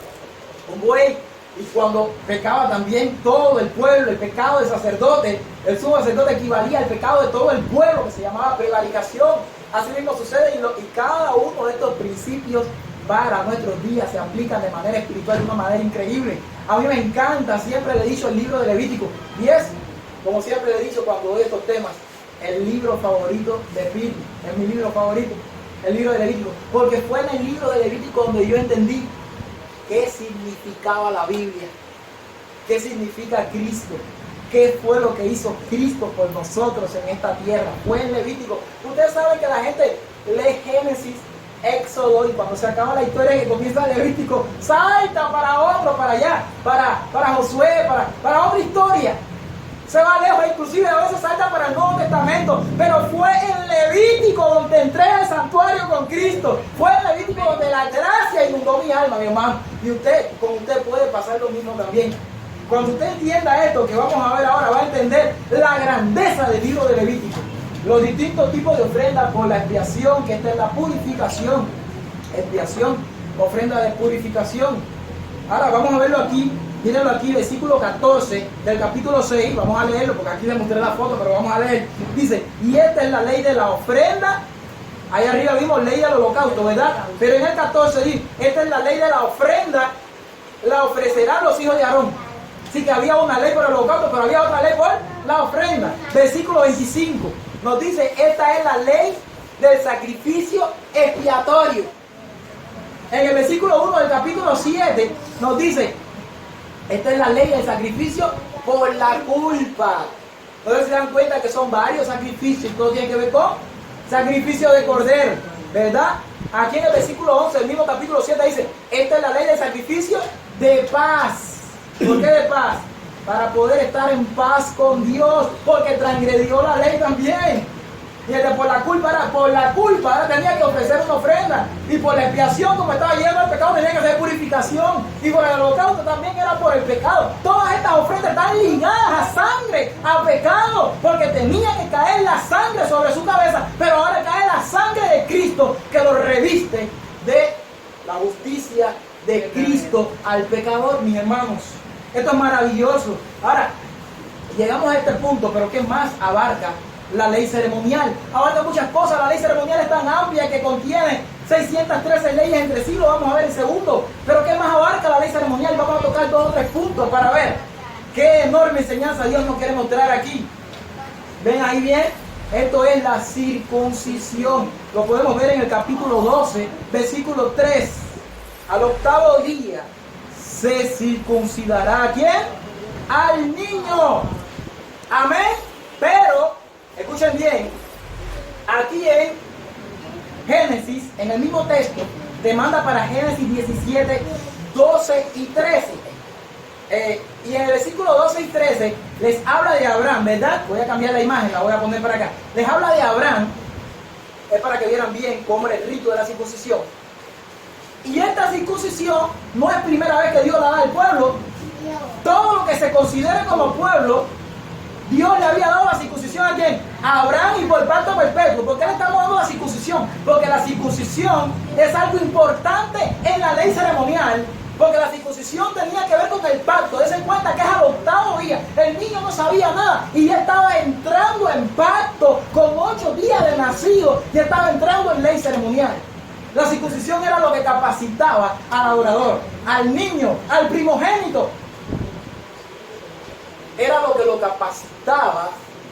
un buey. Y cuando pecaba también todo el pueblo, el pecado del sacerdote, el sumo sacerdote equivalía al pecado de todo el pueblo, que se llamaba prevaricación. Así mismo sucede y cada uno de estos principios para nuestros días se aplican de manera espiritual de una manera increíble. A mí me encanta, siempre le he dicho, el libro de Levítico. Y es, como siempre le he dicho cuando doy estos temas, el libro favorito de Phil, es mi libro favorito, el libro de Levítico, porque fue en el libro de Levítico donde yo entendí qué significaba la Biblia, qué significa Cristo, qué fue lo que hizo Cristo por nosotros en esta tierra. Fue en Levítico. Ustedes saben que la gente lee Génesis, Éxodo, y cuando se acaba la historia que comienza Levítico, salta para otro, para allá, para Josué, para otra historia. Se va lejos, inclusive a veces salta para el Nuevo Testamento, pero fue en Levítico donde entré al santuario con Cristo. Fue en Levítico donde la gracia inundó mi alma, mi hermano. Y con usted puede pasar lo mismo también. Cuando usted entienda esto que vamos a ver ahora, va a entender la grandeza del libro de Levítico. Los distintos tipos de ofrendas por la expiación, que esta es la purificación. Expiación, ofrenda de purificación. Ahora vamos a verlo aquí. Mírenlo aquí, versículo 14 del capítulo 6, vamos a leerlo porque aquí les mostré la foto, pero vamos a leer. Dice, y esta es la ley de la ofrenda. Ahí arriba vimos ley del holocausto, ¿verdad? Pero en el 14 dice, esta es la ley de la ofrenda, la ofrecerán los hijos de Aarón. Sí que había una ley por el holocausto, pero había otra ley por la ofrenda. Versículo 25 nos dice, esta es la ley del sacrificio expiatorio. En el versículo 1 del capítulo 7 nos dice, esta es la ley del sacrificio por la culpa. Entonces se dan cuenta que son varios sacrificios. Todo tiene que ver con sacrificio de cordero, ¿verdad? Aquí en el versículo 11, el mismo capítulo 7 dice, esta es la ley del sacrificio de paz. ¿Por qué de paz? Para poder estar en paz con Dios, porque transgredió la ley también. Y por la culpa, ahora tenía que ofrecer una ofrenda. Y por la expiación, como estaba lleno el pecado, tenía que hacer purificación. Y por el holocausto también era por el pecado. Todas estas ofrendas están ligadas a sangre, a pecado, porque tenía que caer la sangre sobre su cabeza. Pero ahora cae la sangre de Cristo, que lo reviste de la justicia de Cristo al pecador, mis hermanos. Esto es maravilloso. Ahora, llegamos a este punto, pero ¿qué más abarca la ley ceremonial? Abarca muchas cosas. La ley ceremonial es tan amplia que contiene 613 leyes entre sí. Lo vamos a ver en segundo. Pero ¿qué más abarca la ley ceremonial? Vamos a tocar 2 o 3 puntos para ver qué enorme enseñanza Dios nos quiere mostrar aquí. ¿Ven ahí bien? Esto es la circuncisión. Lo podemos ver en el capítulo 12, versículo 3. Al 8º día se circuncidará ¿a quién? Al niño. Amén. Pero escuchen bien, aquí en Génesis, en el mismo texto, te manda para Génesis 17, 12 y 13. Y en el versículo 12 y 13 les habla de Abraham, ¿verdad? Voy a cambiar la imagen, la voy a poner para acá. Les habla de Abraham, es para que vieran bien cómo era el rito de la circuncisión. Y esta circuncisión no es primera vez que Dios la da al pueblo. Todo lo que se considere como pueblo, Dios le había dado la circuncisión ¿a quién? A Abraham, y por pacto perpetuo. ¿Por qué le estamos dando la circuncisión? Porque la circuncisión es algo importante en la ley ceremonial. Porque la circuncisión tenía que ver con el pacto. Dense cuenta que es al 8º día. El niño no sabía nada y ya estaba entrando en pacto con 8 días de nacido. Ya estaba entrando en ley ceremonial. La circuncisión era lo que capacitaba al adorador, al niño, al primogénito. Era lo que lo capacitaba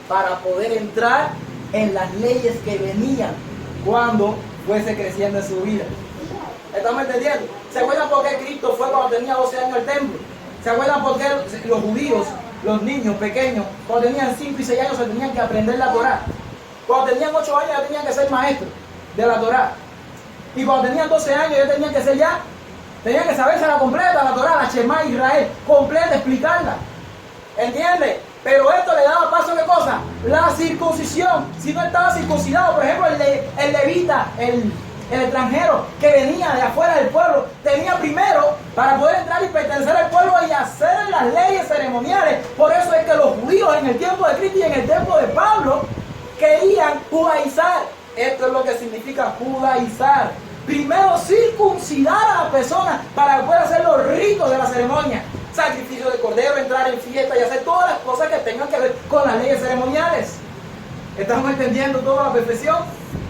para poder entrar en las leyes que venían cuando fuese creciendo en su vida. ¿Estamos entendiendo? ¿Se acuerdan por qué Cristo fue cuando tenía 12 años al templo? ¿Se acuerdan por qué los judíos, los niños pequeños, cuando tenían 5 y 6 años se tenían que aprender la Torá? Cuando tenían 8 años ya tenían que ser maestros de la Torá. Y cuando tenían 12 años ya tenían que ser tenían que saberse la completa, la Torá, la Shema Israel, completa, explicarla. ¿Entiendes? Pero esto le daba paso a ¿qué cosa? La circuncisión. Si no estaba circuncidado, por ejemplo, el levita, el extranjero que venía de afuera del pueblo, tenía primero, para poder entrar y pertenecer al pueblo y hacer las leyes ceremoniales. Por eso es que los judíos en el tiempo de Cristo y en el tiempo de Pablo querían judaizar. Esto es lo que significa judaizar. Primero circuncidar a la persona para poder hacer los ritos de la ceremonia. Sacrificio de cordero, entrar en fiesta y hacer todas las cosas que tengan que ver con las leyes ceremoniales. ¿Estamos entendiendo toda la perfección?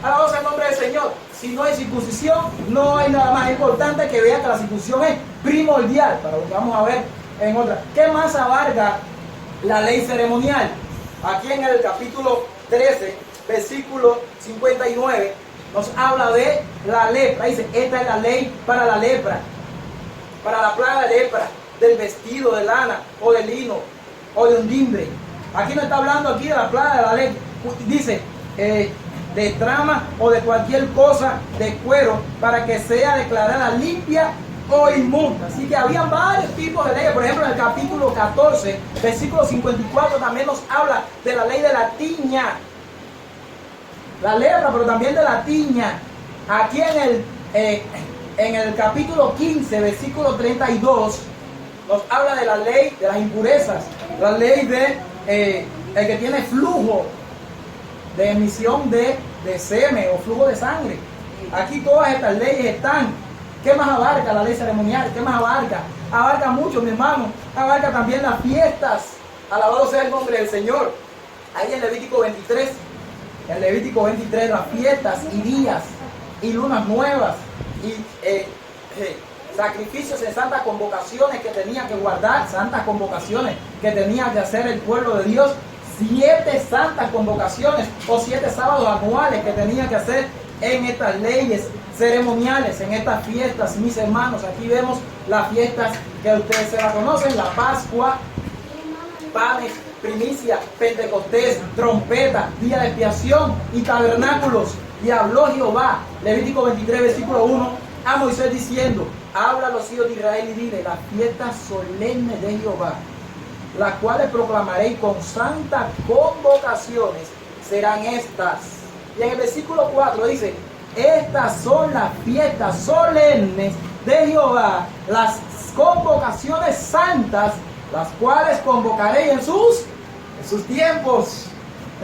Alabado sea el nombre del Señor. Si no hay circuncisión, no hay nada más importante que vean que la circuncisión es primordial para lo que vamos a ver en otra. ¿Qué más abarca la ley ceremonial? Aquí en el capítulo 13, versículo 59, nos habla de la lepra. Dice, esta es la ley para la lepra, para la plaga de lepra, del vestido de lana o de lino o de undimbre. Aquí no está hablando aquí de la plaga de la lepra. Dice, de trama o de cualquier cosa de cuero para que sea declarada limpia o inmunda. Así que habían varios tipos de leyes. Por ejemplo, en el capítulo 14, versículo 54 también nos habla de la ley de la tiña. La lepra, pero también de la tiña. Aquí en el capítulo 15, versículo 32, nos habla de la ley de las impurezas. La ley de el que tiene flujo de emisión de semen o flujo de sangre. Aquí todas estas leyes están. ¿Qué más abarca la ley ceremonial? ¿Qué más abarca? Abarca mucho, mi hermano. Abarca también las fiestas. Alabado sea el nombre del Señor. Ahí en Levítico 23, las fiestas y días y lunas nuevas y sacrificios en santas convocaciones que tenía que guardar, santas convocaciones que tenía que hacer el pueblo de Dios. 7 santas convocaciones o 7 sábados anuales que tenía que hacer en estas leyes ceremoniales, en estas fiestas, mis hermanos. Aquí vemos las fiestas que ustedes se las conocen: la Pascua, panes, primicia, Pentecostés, trompeta, día de expiación y tabernáculos. Y habló Jehová, Levítico 23, versículo 1, a Moisés diciendo: habla a los hijos de Israel y dile, las fiestas solemnes de Jehová, las cuales proclamaréis con santas convocaciones, serán estas. Y en el versículo 4 dice: estas son las fiestas solemnes de Jehová, las convocaciones santas, las cuales convocaréis en sus tiempos.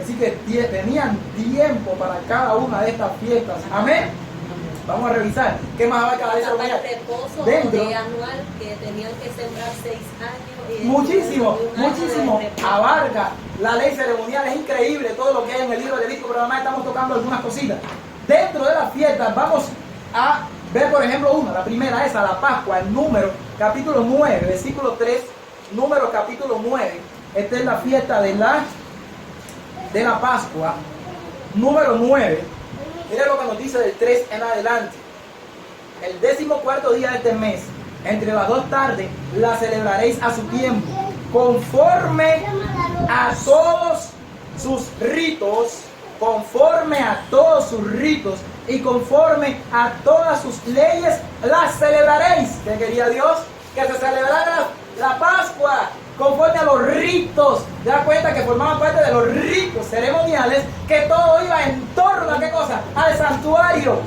Así que tenían tiempo para cada una de estas fiestas. Amén. Vamos a revisar. ¿Qué más abarca la ley ceremonial? Reposo Dentro. anual que tenían que sembrar 6 años. Y Muchísimo, un año muchísimo de reposo. abarca la ley ceremonial. Es increíble todo lo que hay en el libro de Levítico, pero además estamos tocando algunas cositas. Dentro de las fiestas vamos a ver, por ejemplo, una. La primera es la Pascua, en Números, capítulo 9, versículo 3. Números, capítulo 9. Esta es la fiesta de la Pascua. Número 9. Mira lo que nos dice del 3 en adelante. El 14º día de este mes, entre las 2 tardes, la celebraréis a su tiempo, conforme a todos sus ritos, y conforme a todas sus leyes, las celebraréis. ¿Qué quería Dios? Que se celebraran La Pascua, conforme a los ritos, te das cuenta que formaban parte de los ritos ceremoniales, que todo iba en torno a ¿qué cosa? Al santuario.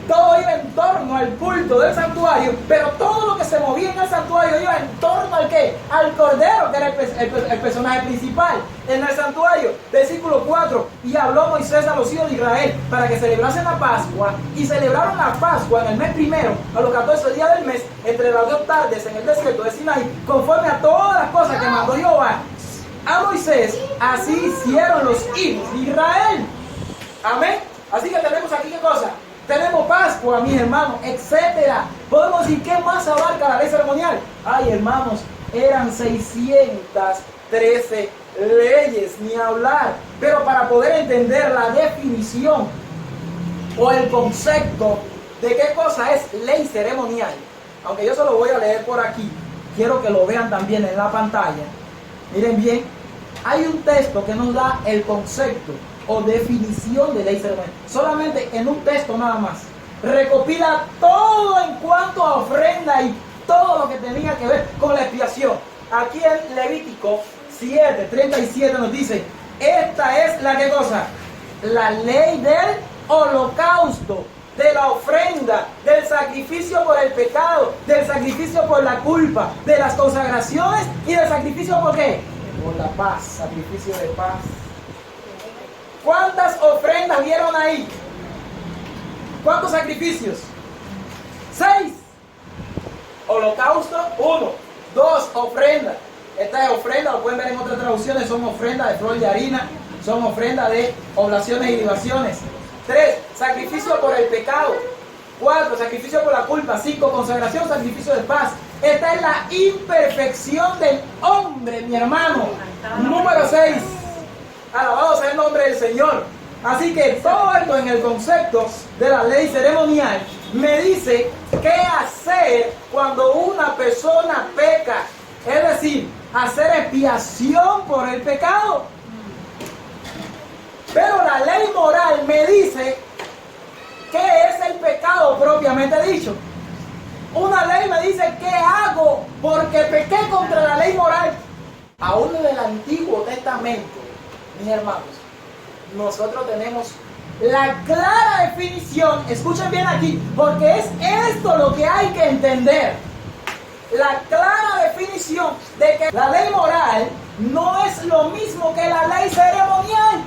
Todo iba en torno al culto del santuario, pero todo lo que se movía en el santuario iba en torno al ¿qué? Al Cordero, que era el personaje principal en el santuario. Versículo 4, y habló Moisés a los hijos de Israel para que celebrasen la Pascua, y celebraron la Pascua en el mes primero, a los 14 días del mes, entre las 2 tardes en el desierto de Sinaí, conforme a todas las cosas que mandó Jehová a Moisés, así hicieron los hijos de Israel. Amén. Así que tenemos aquí ¿qué cosa? Tenemos Pascua, mis hermanos, etcétera. Podemos decir, ¿qué más abarca la ley ceremonial? Ay, hermanos, eran 613 leyes, ni hablar. Pero para poder entender la definición o el concepto de qué cosa es ley ceremonial, aunque yo se lo voy a leer por aquí, quiero que lo vean también en la pantalla. Miren bien, hay un texto que nos da el concepto o definición de ley ceremonial, solamente en un texto nada más. Recopila todo en cuanto a ofrenda y todo lo que tenía que ver con la expiación. Aquí en Levítico 7:37 nos dice, esta es la ¿qué cosa? La ley del holocausto, de la ofrenda, del sacrificio por el pecado, del sacrificio por la culpa, de las consagraciones y del sacrificio ¿por qué? Por la paz, sacrificio de paz. ¿Cuántas ofrendas vieron ahí? ¿Cuántos sacrificios? 6. Holocausto, 1. 2, ofrenda. Esta es ofrenda, lo pueden ver en otras traducciones, son ofrendas de flor de harina, son ofrendas de oblaciones y libaciones. 3, sacrificio por el pecado. 4, sacrificio por la culpa. 5, consagración, sacrificio de paz. Esta es la imperfección del hombre, mi hermano. Número 6. Alabado sea el nombre del Señor. Así que todo esto en el concepto de la ley ceremonial me dice qué hacer cuando una persona peca. Es decir, hacer expiación por el pecado. Pero la ley moral me dice qué es el pecado propiamente dicho. Una ley me dice qué hago porque pequé contra la ley moral. Aún en el Antiguo Testamento, mis hermanos, nosotros tenemos la clara definición, escuchen bien aquí, porque es esto lo que hay que entender. La clara definición de que la ley moral no es lo mismo que la ley ceremonial.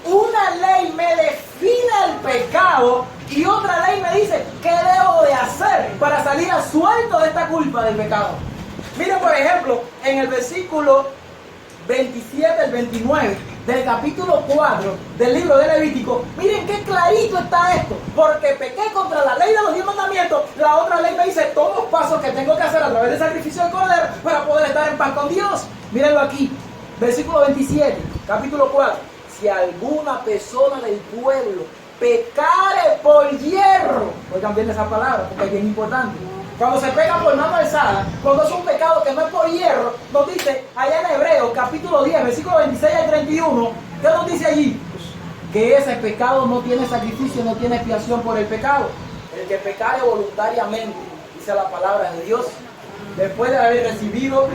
Una ley me define el pecado y otra ley me dice qué debo de hacer para salir a suelto de esta culpa del pecado. Miren, por ejemplo, en el versículo 27 al 29 del capítulo 4 del libro de Levítico, miren qué clarito está esto, porque pequé contra la ley de los 10 mandamientos, la otra ley me dice todos los pasos que tengo que hacer a través del sacrificio del Cordero para poder estar en paz con Dios. Mírenlo aquí, versículo 27, capítulo 4, si alguna persona del pueblo pecare por hierro, oigan bien esa palabra porque es bien importante. Cuando se pega por mano alzada, cuando es un pecado que no es por hierro, nos dice allá en Hebreos capítulo 10, versículo 26 al 31, ¿qué nos dice allí? Que ese pecado no tiene sacrificio, no tiene expiación por el pecado. El que pecare voluntariamente, dice la palabra de Dios, después de haber recibido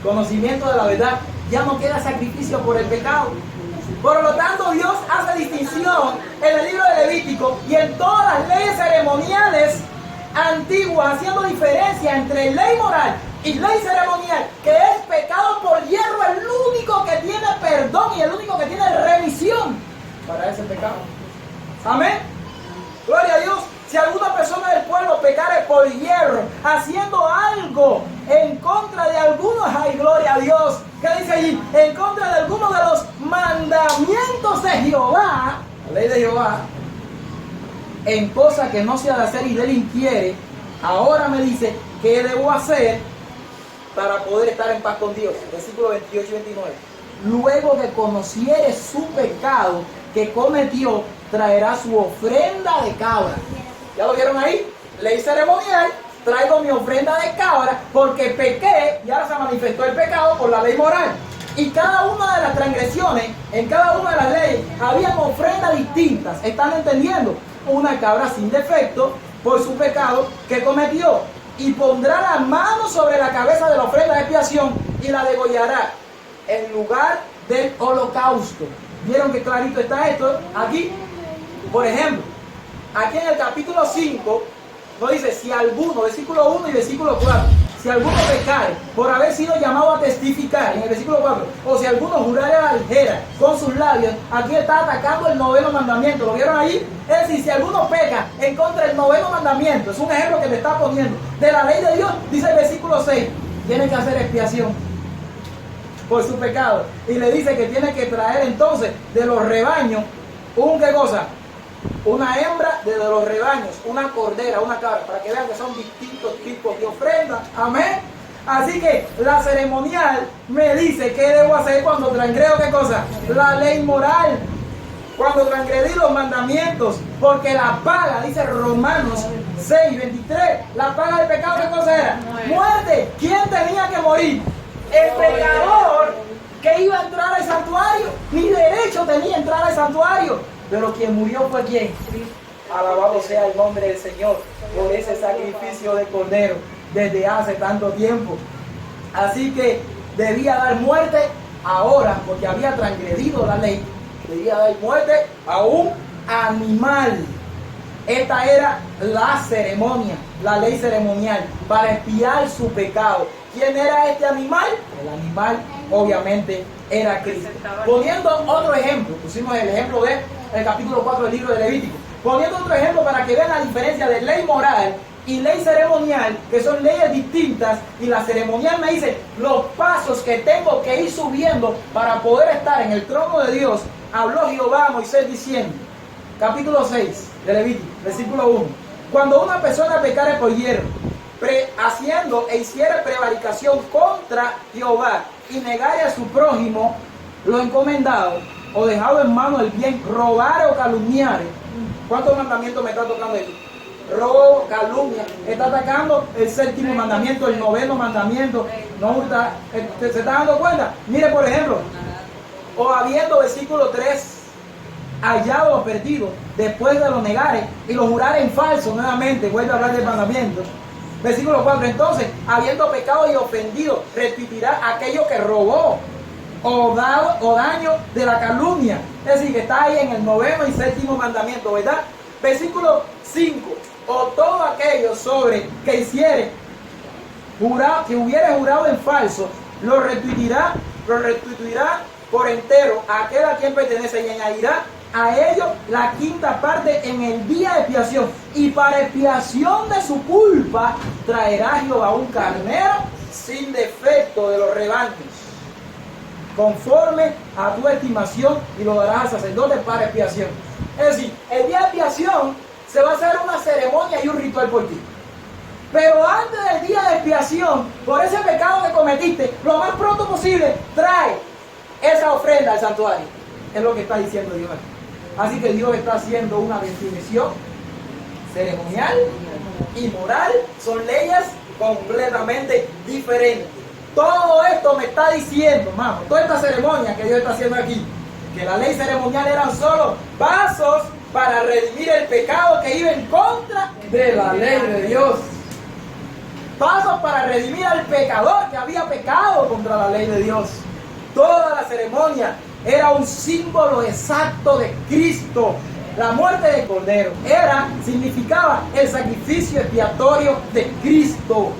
conocimiento de la verdad, ya no queda sacrificio por el pecado. Por lo tanto, Dios hace distinción en el libro de Levítico y en todas las leyes ceremoniales antiguas, haciendo diferencia entre ley moral y ley ceremonial, que es pecado por hierro, el único que tiene perdón y el único que tiene remisión para ese pecado. Amén. Gloria a Dios. Si alguna persona del pueblo pecare por hierro, haciendo algo en contra de algunos, ay, gloria a Dios, ¿qué dice allí? En contra de algunos de los mandamientos de Jehová, la ley de Jehová, en cosa que no se ha de hacer y delinquiere, ahora me dice qué debo hacer para poder estar en paz con Dios. Versículo 28 y 29. Luego que conociere su pecado que cometió, traerá su ofrenda de cabra. ¿Ya lo vieron ahí? Ley ceremonial, traigo mi ofrenda de cabra porque pequé y ahora se manifestó el pecado por la ley moral. Y cada una de las transgresiones, en cada una de las leyes, habían ofrendas distintas. ¿Están entendiendo? Una cabra sin defecto por su pecado que cometió. y pondrá la mano sobre la cabeza de la ofrenda de expiación y la degollará en lugar del holocausto. ¿Vieron que clarito está esto? Aquí, por ejemplo, aquí en el capítulo 5, nos dice, si alguno, versículo 1 y versículo 4, si alguno pecare por haber sido llamado a testificar, en el versículo 4, o si alguno jurare a la ligera con sus labios, aquí está atacando el noveno mandamiento. ¿Lo vieron ahí? Es decir, si alguno peca en contra del noveno mandamiento, es un ejemplo que te está poniendo de la ley de Dios, dice el versículo 6, tiene que hacer expiación por su pecado. Y le dice que tiene que traer entonces de los rebaños, ¿qué cosa? Una hembra de los rebaños, una cordera, una cabra, para que vean que son distintos tipos de ofrenda. Amén. Así que la ceremonial me dice qué debo hacer cuando transgredo, ¿qué cosa? La ley moral. Cuando transgredí los mandamientos, porque la paga, dice Romanos 6:23, la paga del pecado, ¿qué cosa era? Muerte. ¿Quién tenía que morir? El pecador que iba a entrar al santuario. Ni derecho tenía a entrar al santuario. Pero quien murió fue ¿quién? Alabado sea el nombre del Señor por ese sacrificio de cordero desde hace tanto tiempo. Así que debía dar muerte ahora, porque había transgredido la ley, debía dar muerte a un animal. Esta era la ceremonia, la ley ceremonial, para expiar su pecado. ¿Quién era este animal? El animal, obviamente, era Cristo. Poniendo otro ejemplo, pusimos el ejemplo del capítulo 4 del libro de Levítico. Poniendo otro ejemplo para que vean la diferencia de ley moral y ley ceremonial, que son leyes distintas, y la ceremonial me dice los pasos que tengo que ir subiendo para poder estar en el trono de Dios. Habló Jehová a Moisés diciendo, capítulo 6 de Levítico, versículo 1. Cuando una persona pecare por hierro, haciendo e hiciere prevaricación contra Jehová y negare a su prójimo lo encomendado, o dejado en mano el bien, robare o calumniare. ¿Cuántos mandamientos me está tocando ahí? Robo, calumnia. Está atacando el séptimo mandamiento, el noveno mandamiento. No está, ¿se está dando cuenta? Mire, por ejemplo, o habiendo, versículo 3, hallado o perdido, después de lo negare y lo jurare en falso, nuevamente, vuelve a hablar del mandamiento. Versículo 4, entonces, habiendo pecado y ofendido, restituirá aquello que robó, o daño de la calumnia. Es decir, que está ahí en el noveno y séptimo mandamiento, ¿verdad? Versículo 5, o todo aquello sobre que hiciere, que hubiere jurado en falso, lo restituirá por entero a aquel a quien pertenece y añadirá a ellos la quinta parte en el día de expiación. Y para expiación de su culpa traerá Jehová un carnero sin defecto de los rebaños, conforme a tu estimación, y lo darás al sacerdote para expiación. Es decir, el día de expiación se va a hacer una ceremonia y un ritual por ti. Pero antes del día de expiación, por ese pecado que cometiste, lo más pronto posible, trae esa ofrenda al santuario. Es lo que está diciendo Dios. Así que Dios está haciendo una definición ceremonial y moral. Son leyes completamente diferentes. Todo esto me está diciendo, hermano, toda esta ceremonia que Dios está haciendo aquí, que la ley ceremonial eran solo pasos para redimir el pecado que iba en contra de la ley de Dios. Pasos para redimir al pecador que había pecado contra la ley de Dios. Toda la ceremonia era un símbolo exacto de Cristo. La muerte del Cordero significaba el sacrificio expiatorio de Cristo.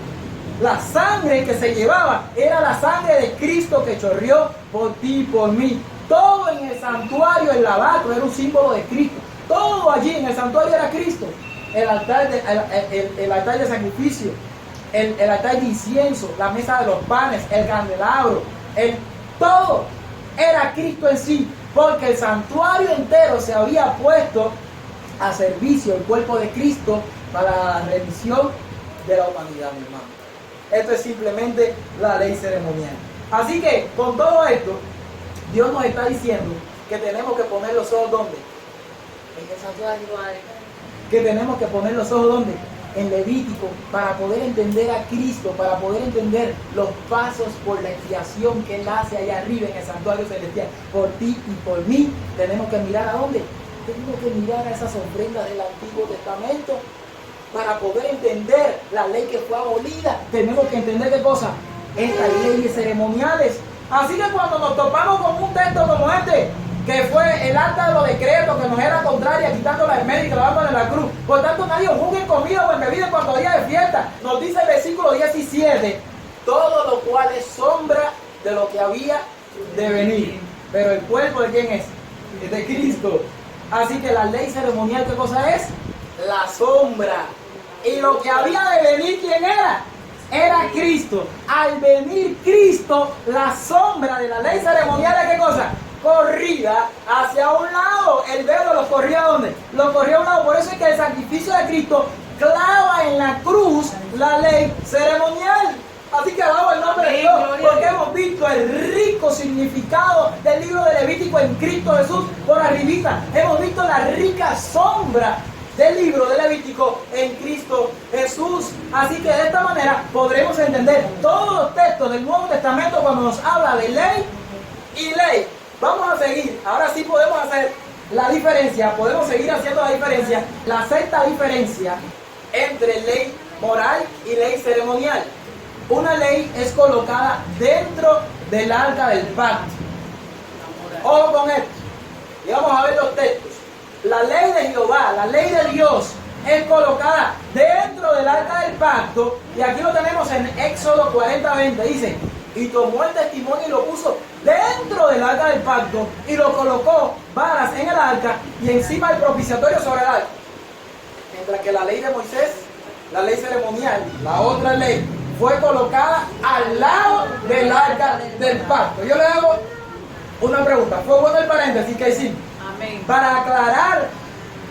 La sangre que se llevaba era la sangre de Cristo que chorreó por ti y por mí. Todo en el santuario, el lavacro, era un símbolo de Cristo. Todo allí en el santuario era Cristo. El altar de sacrificio, el altar de incienso, la mesa de los panes, el candelabro, todo era Cristo en sí, porque el santuario entero se había puesto a servicio del cuerpo de Cristo para la remisión de la humanidad, mi hermano. Esto es simplemente la ley ceremonial. Así que con todo esto, Dios nos está diciendo que tenemos que poner los ojos ¿dónde? En el santuario. Que tenemos que poner los ojos ¿dónde? En Levítico, para poder entender a Cristo, para poder entender los pasos por la expiación que Él hace allá arriba en el santuario celestial. Por ti y por mí, tenemos que mirar ¿a dónde? Tenemos que mirar a esas ofrendas del Antiguo Testamento. para poder entender la ley que fue abolida, tenemos que entender qué cosa, estas leyes ceremoniales. Así que cuando nos topamos con un texto como este, que fue el acta de los decretos que nos era contraria, quitando la hermética y clavándola en la cruz, por tanto nadie juzgue en comida o en bebida en cuanto a día de fiesta, nos dice el versículo 17, todo lo cual es sombra de lo que había de venir. Pero el cuerpo, ¿de quién es? Es de Cristo. Así que la ley ceremonial, ¿qué cosa es? La sombra. Y lo que había de venir, ¿quién era? Era Cristo. Al venir Cristo, la sombra de la ley ceremonial, ¿qué cosa? Corrida hacia un lado. El velo lo corría ¿a dónde? Lo corría a un lado. Por eso es que el sacrificio de Cristo clava en la cruz la ley ceremonial. Así que alabo el nombre de Dios, porque hemos visto el rico significado del libro de Levítico en Cristo Jesús por arribita. Hemos visto la rica sombra del libro de Levítico en Cristo Jesús. Así que de esta manera podremos entender todos los textos del Nuevo Testamento cuando nos habla de ley y ley. Vamos a seguir, ahora sí podemos hacer la diferencia, podemos seguir haciendo la diferencia, la sexta diferencia entre ley moral y ley ceremonial. Una ley es colocada dentro del arca del pacto. Ojo con esto. Y vamos a ver los textos. La ley de Jehová, la ley de Dios, es colocada dentro del arca del pacto. Y aquí lo tenemos en Éxodo 40:20. Dice, y tomó el testimonio y lo puso dentro del arca del pacto y lo colocó varas en el arca y encima del propiciatorio sobre el arca. Mientras que la ley de Moisés, la ley ceremonial, la otra ley, fue colocada al lado del arca del pacto. Yo le hago una pregunta. Fue bueno el paréntesis que hicimos. Amén. Para aclarar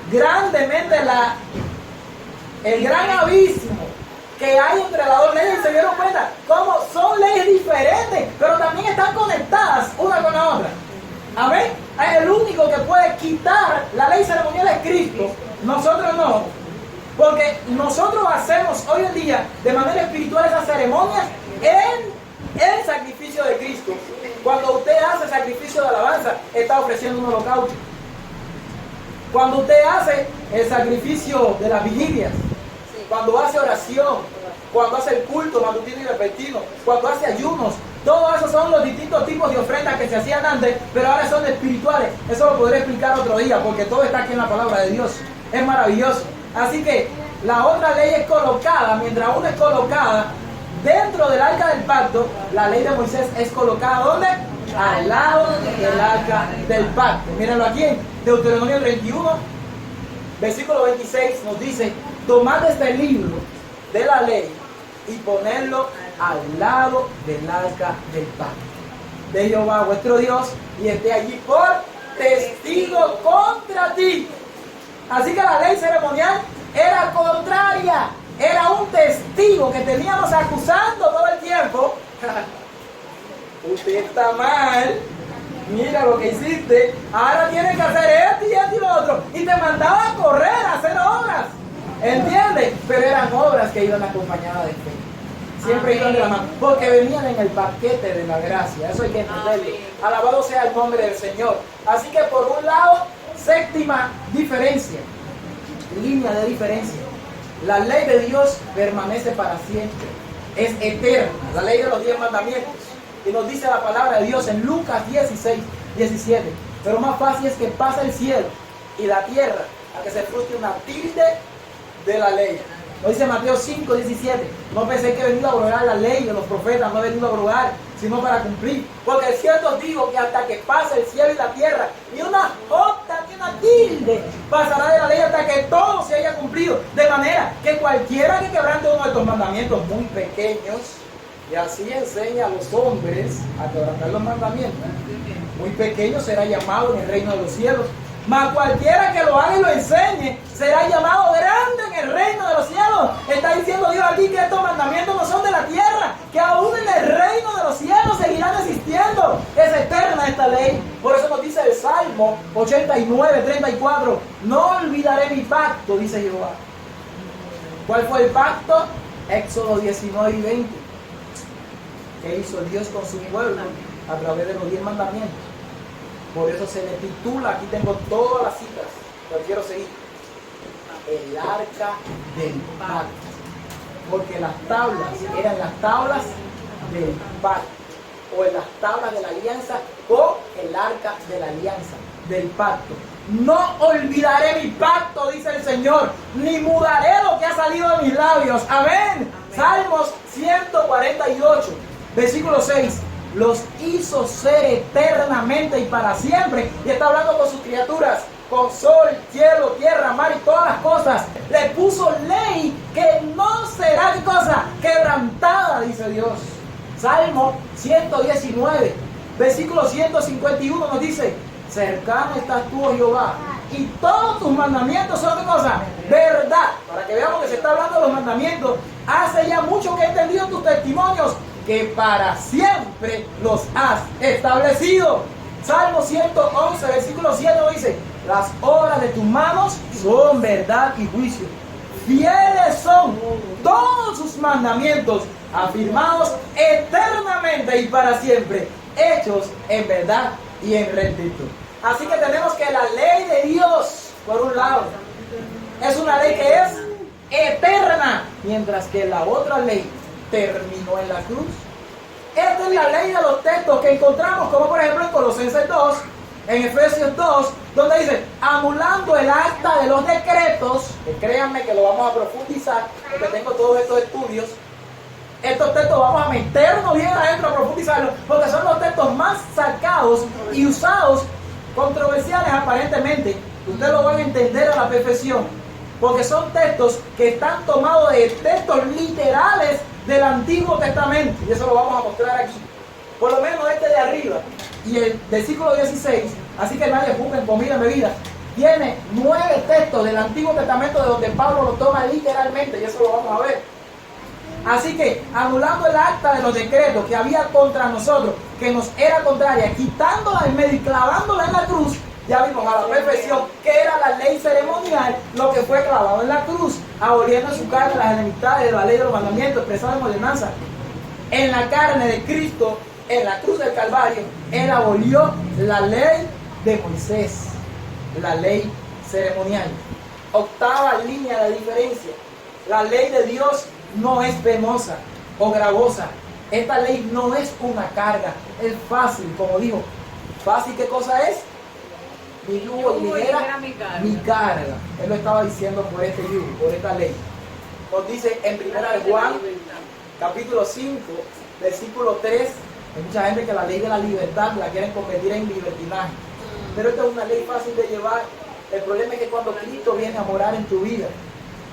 grandemente el gran abismo que hay entre las dos leyes. Se dieron cuenta cómo son leyes diferentes, pero también están conectadas una con la otra. Amén. El único que puede quitar la ley ceremonial es Cristo. Nosotros no. Porque nosotros hacemos hoy en día de manera espiritual esas ceremonias en el sacrificio de Cristo. Cuando usted hace sacrificio de alabanza, está ofreciendo un holocausto. Cuando usted hace el sacrificio de las vigilias, cuando hace oración, cuando hace el culto matutino y vespertino, cuando hace ayunos, todos esos son los distintos tipos de ofrendas que se hacían antes, pero ahora son espirituales. Eso lo podré explicar otro día, porque todo está aquí en la palabra de Dios. Es maravilloso. Así que la otra ley es colocada, mientras una es colocada dentro del arca del pacto, la ley de Moisés es colocada ¿dónde? Al lado del arca del pacto. Mírenlo aquí en Deuteronomio 31, versículo 26 nos dice, tomad este libro de la ley y ponerlo al lado del arca del pacto de Jehová vuestro Dios, y esté allí por testigo contra ti. Así que la ley ceremonial era contraria, era un testigo que teníamos acusando todo el tiempo. Usted está mal, mira lo que hiciste, ahora tienes que hacer esto y esto y lo otro. Y te mandaba a correr, a hacer obras, ¿entiendes? Pero eran obras que iban acompañadas de fe. Siempre iban de la mano, porque venían en el paquete de la gracia. Eso hay que entenderlo. Alabado sea el nombre del Señor. Así que por un lado, séptima diferencia, línea de diferencia. La ley de Dios permanece para siempre, es eterna, la ley de los 10 mandamientos. Y nos dice la palabra de Dios en Lucas 16:17. Pero más fácil es que pase el cielo y la tierra a que se frustre una tilde de la ley. Lo dice Mateo 5:17. No pensé que he venido a abrogar la ley de los profetas, no he venido a abrogar, sino para cumplir. Porque es cierto os digo que hasta que pase el cielo y la tierra, ni una jota ni una tilde pasará de la ley hasta que todo se haya cumplido. De manera que cualquiera que quebrante uno de estos mandamientos muy pequeños, y así enseña a los hombres a quebrantar los mandamientos, muy pequeño será llamado en el reino de los cielos. Mas cualquiera que lo haga y lo enseñe será llamado grande en el reino de los cielos. Está diciendo Dios aquí que estos mandamientos no son de la tierra, que aún en el reino de los cielos seguirán existiendo. Es eterna esta ley. Por eso nos dice el Salmo 89:34. No olvidaré mi pacto, dice Jehová. ¿Cuál fue el pacto? Éxodo 19:20. ¿Qué hizo Dios con su pueblo? A través de los 10 mandamientos. Por eso se le titula, aquí tengo todas las citas, pero quiero seguir. El arca del pacto. Porque las tablas eran las tablas del pacto. O en las tablas de la alianza con el arca de la alianza, del pacto. No olvidaré mi pacto, dice el Señor, ni mudaré lo que ha salido de mis labios. Amén. Salmos 148, versículo 6. Los hizo ser eternamente y para siempre. Y está hablando con sus criaturas, con sol, cielo, tierra, mar y todas las cosas. Le puso ley que no será, ¿qué cosa? Quebrantada, dice Dios. Salmo 119, versículo 151 nos dice: cercano estás tú, oh Jehová, y todos tus mandamientos son, ¿qué cosa? Verdad. Para que veamos que se está hablando de los mandamientos. Hace ya mucho que he entendido tus testimonios, que para siempre los has establecido. Salmo 111, versículo 7 nos dice: las obras de tus manos son verdad y juicio. Fieles son todos sus mandamientos, afirmados eternamente y para siempre, hechos en verdad y en rectitud. Así que tenemos que la ley de Dios, por un lado, es una ley que es eterna, mientras que la otra ley terminó en la cruz. Esta es la ley de los textos que encontramos, como por ejemplo en Colosenses 2, en Efesios 2, donde dice: anulando el acta de los decretos, que créanme que lo vamos a profundizar, porque tengo todos estos estudios. Estos textos vamos a meternos bien adentro a profundizarlos, porque son los textos más sacados y usados, controversiales aparentemente. Ustedes lo van a entender a la perfección, porque son textos que están tomados de textos literales del Antiguo Testamento, y eso lo vamos a mostrar aquí. Por lo menos este de arriba y el versículo 16, así que nadie juzgue en comida y bebida, tiene 9 textos del Antiguo Testamento de donde Pablo lo toma literalmente, y eso lo vamos a ver. Así que, anulando el acta de los decretos que había contra nosotros, que nos era contraria, quitándola en medio y clavándola en la cruz, ya vimos a la perfección que era la ley ceremonial lo que fue clavado en la cruz, aboliendo en su carne las enemistades de la ley de los mandamientos expresados en ordenanza. En la carne de Cristo, en la cruz del Calvario, Él abolió la ley de Moisés, la ley ceremonial. Octava línea de diferencia: la ley de Dios no es penosa o gravosa. Esta ley no es una carga, es fácil, como dijo. ¿Fácil qué cosa es? Mi yugo y ligera mi carga. Él lo estaba diciendo por este yugo, por esta ley. Nos dice en 1 Juan, capítulo 5, versículo 3, hay mucha gente que la ley de la libertad la quieren convertir en libertinaje. Pero esta es una ley fácil de llevar. El problema es que cuando Cristo viene a morar en tu vida